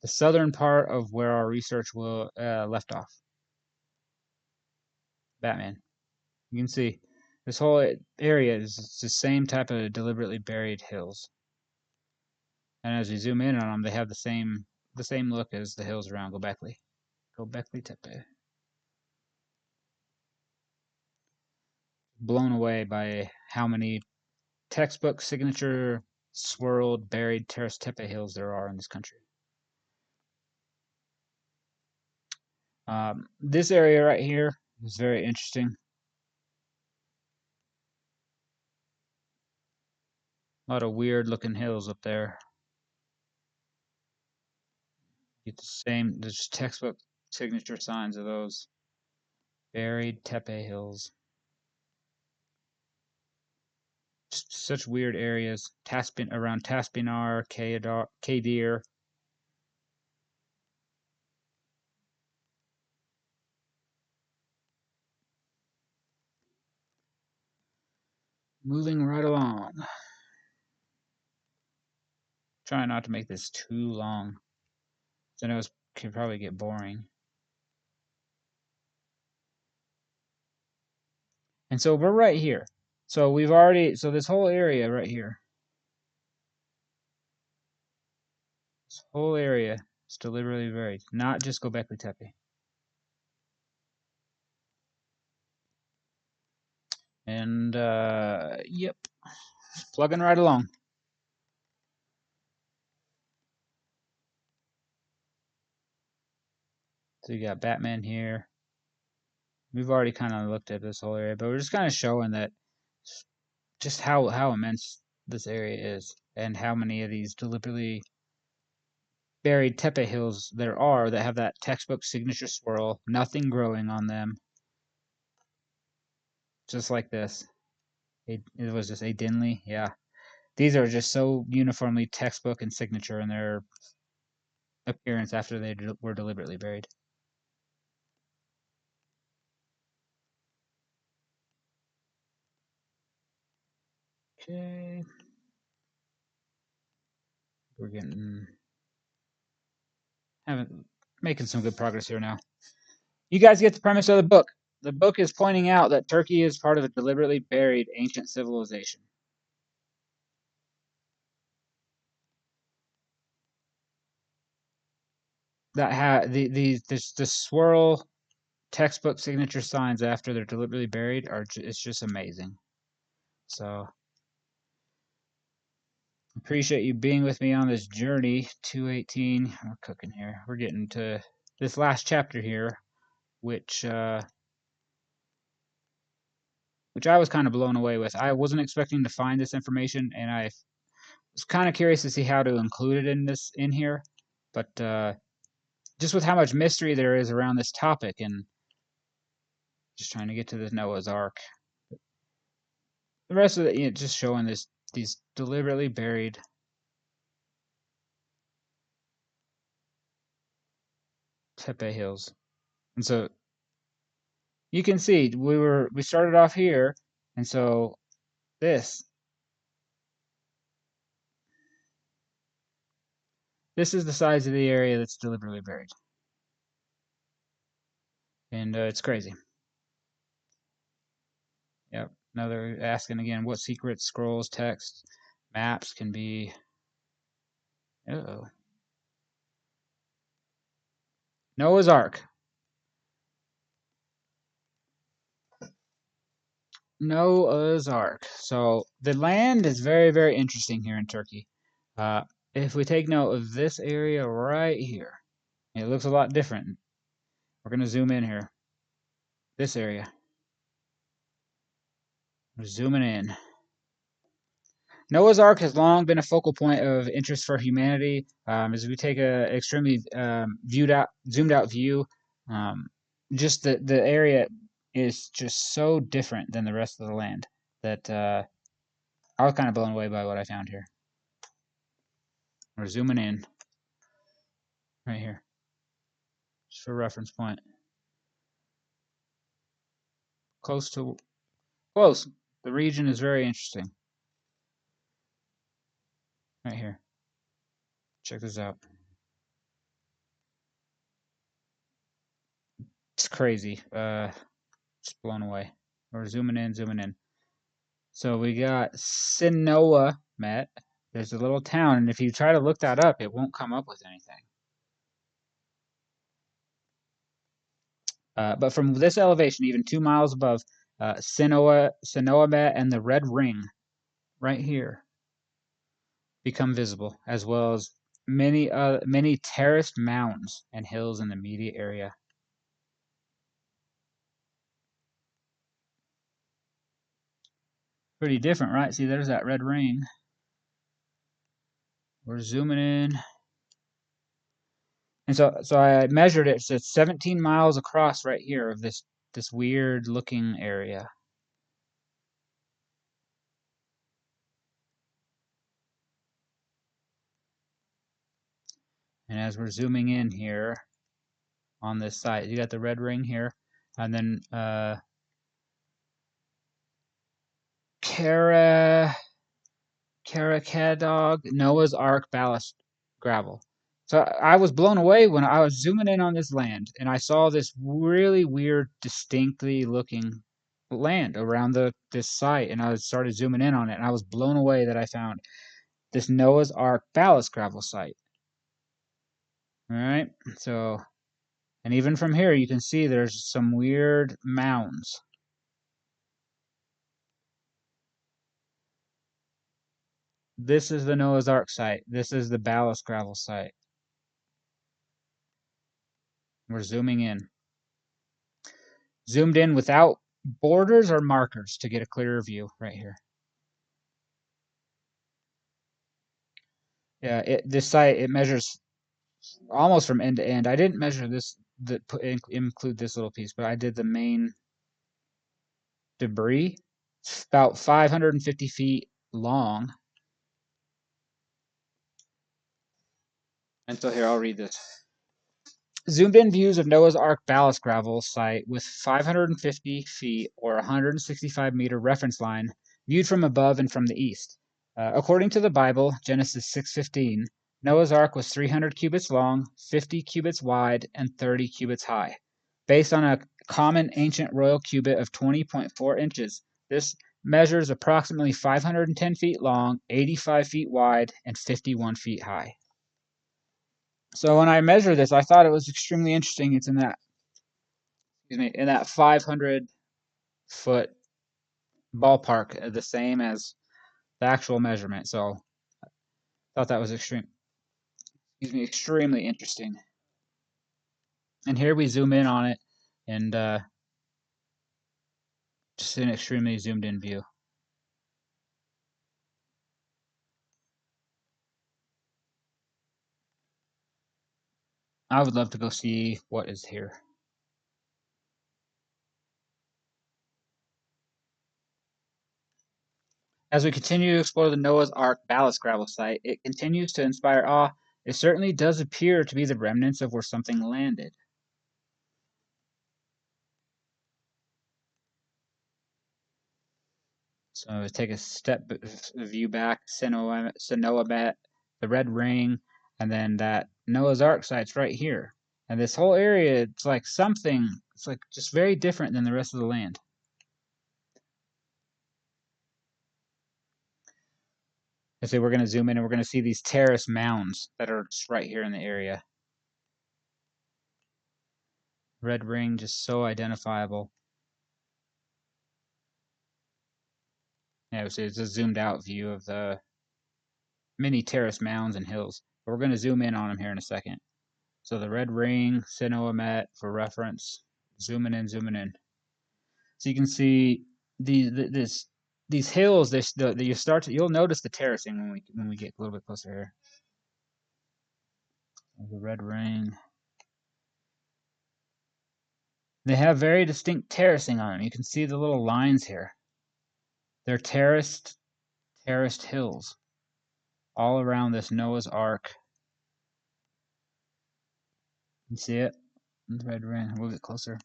The southern part of where our research will left off. Batman. You can see this whole area is the same type of deliberately buried hills. And as we zoom in on them, they have the same look as the hills around Göbekli Tepe. Blown away by how many textbook signature swirled buried terraced tepe hills there are in this country. This area right here is very interesting. A lot of weird looking hills up there. Get the same, there's textbook signature signs of those buried tepe hills. Just such weird areas. Around Taspinar, Kadir. Moving right along. Trying not to make this too long. I know it could probably get boring. And so we're right here. So so this whole area right here, this whole area is deliberately buried, not just Göbekli Tepe. And yep, just plugging right along. So you got Batman here. We've already kind of looked at this whole area, but we're just kind of showing that just how immense this area is and how many of these deliberately buried tepe hills there are that have that textbook signature swirl, nothing growing on them, just like this. It was just a Dinley, yeah. These are just so uniformly textbook and signature in their appearance after they were deliberately buried. Okay. We're making some good progress here now. You guys get the premise of the book. The book is pointing out that Turkey is part of a deliberately buried ancient civilization. That the swirl textbook signature signs after they're deliberately buried it's just amazing. So appreciate you being with me on this journey. 218. We're cooking here. We're getting to this last chapter here, which I was kind of blown away with. I wasn't expecting to find this information, and I was kind of curious to see how to include it in here, but just with how much mystery there is around this topic, and just trying to get to the Noah's Ark. The rest of it, just showing these deliberately buried Tepe hills, and so you can see we started off here, and so this is the size of the area that's deliberately buried, and it's crazy. Yep. Now they're asking again, what secret scrolls, text, maps can be. Uh-oh. Noah's Ark. Noah's Ark. So the land is very, very interesting here in Turkey. If we take note of this area right here, it looks a lot different. We're going to zoom in here. This area. We're zooming in. Noah's Ark has long been a focal point of interest for humanity. As we take an extremely zoomed out view, just the area is just so different than the rest of the land that I was kind of blown away by what I found here. We're zooming in right here, just for reference point. Close. The region is very interesting. Right here. Check this out. It's crazy. Just blown away. We're zooming in, zooming in. So we got Sinoa, Matt. There's a little town, and if you try to look that up, it won't come up with anything. But from this elevation, even 2 miles above, Sinoa and the Red Ring, right here, become visible, as well as many terraced mountains and hills in the immediate area. Pretty different, right? See, there's that red ring. We're zooming in. And so I measured it. So it's 17 miles across right here of this weird looking area. And as we're zooming in here on this site, you got the red ring here, and then Karakadog Noah's Ark ballast gravel. So I was blown away when I was zooming in on this land, and I saw this really weird, distinctly looking land around this site, and I started zooming in on it, and I was blown away that I found this Noah's Ark ballast gravel site. All right, so, and even from here, you can see there's some weird mounds. This is the Noah's Ark site. This is the ballast gravel site. We're zooming in. Zoomed in without borders or markers to get a clearer view right here. Yeah, this site, it measures almost from end to end. I didn't measure this, include this little piece, but I did the main debris. It's about 550 feet long And so here, I'll read this. Zoomed in views of Noah's Ark ballast gravel site with 550 feet or 165-meter reference line viewed from above and from the east. According to the Bible, Genesis 6:15, Noah's Ark was 300 cubits long, 50 cubits wide, and 30 cubits high. Based on a common ancient royal cubit of 20.4 inches, this measures approximately 510 feet long, 85 feet wide, and 51 feet high. So when I measured this, I thought it was extremely interesting. It's in that 500-foot ballpark, the same as the actual measurement. So I thought that was extremely interesting. And here we zoom in on it, and just an extremely zoomed in view. I would love to go see what is here. As we continue to explore the Noah's Ark ballast gravel site, it continues to inspire awe. It certainly does appear to be the remnants of where something landed. So take a view back, Sinoamet, the Red Ring, and then that Noah's Ark site's right here. And this whole area, it's like just very different than the rest of the land. I say we're going to zoom in and we're going to see these terrace mounds that are just right here in the area. Red Ring, just so identifiable. Yeah, it's a zoomed out view of the many terrace mounds and hills. But we're going to zoom in on them here in a second. So the Red Ring, Sinoamet for reference. Zooming in, zooming in. So you can see these hills. You'll notice the terracing when we get a little bit closer here. The Red Ring. They have very distinct terracing on them. You can see the little lines here. They're terraced hills all around this Noah's Ark. You see it? The Red Ring. Move it closer.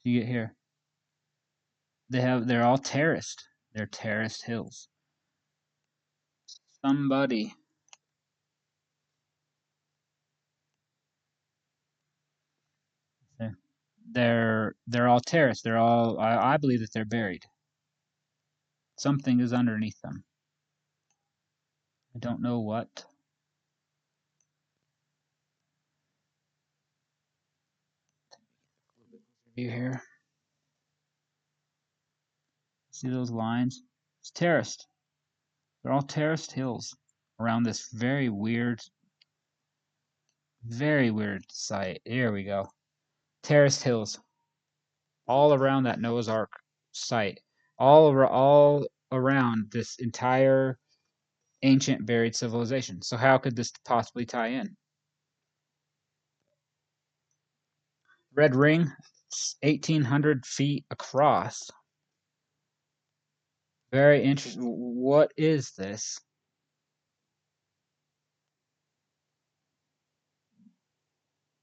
You get here. They're all terraced. They're terraced hills. Somebody. They're all terraced. They're all. I believe that they're buried. Something is underneath them. I don't know what. View here. See those lines? It's terraced. They're all terraced hills around this very weird site. Here we go. Terraced hills all around that Noah's Ark site. All around this entire ancient buried civilization. So how could this possibly tie in? Red Ring, 1,800 feet across. Very interesting. What is this?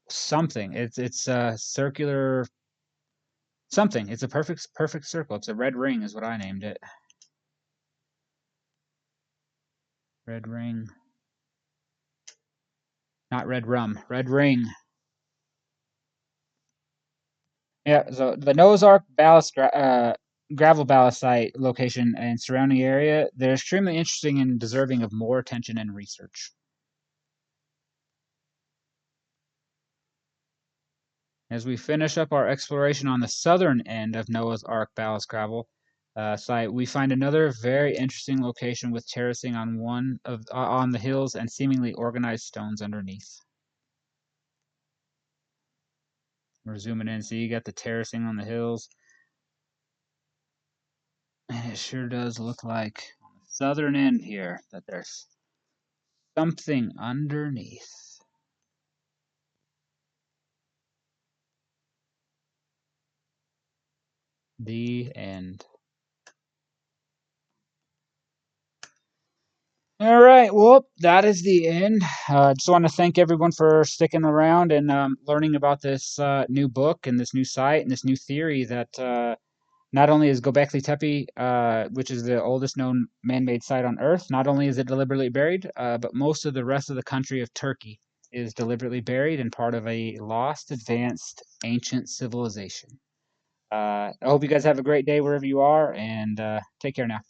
Something. It's a circular something. It's a perfect circle. It's a red ring, is what I named it. Red ring. Not red rum. Red ring. Yeah. So the Noah's Ark gravel ballast site location and surrounding area, they're extremely interesting and deserving of more attention and research. As we finish up our exploration on the southern end of Noah's Ark ballast gravel site, we find another very interesting location with terracing on the hills and seemingly organized stones underneath. We're zooming in, so you got the terracing on the hills, and it sure does look like on the southern end here that there's something underneath. The end. All right. Well, that is the end. Just want to thank everyone for sticking around and learning about this new book and this new site and this new theory that not only is Göbekli Tepe, which is the oldest known man-made site on Earth, not only is it deliberately buried, but most of the rest of the country of Turkey is deliberately buried and part of a lost, advanced, ancient civilization. I hope you guys have a great day wherever you are, and take care now.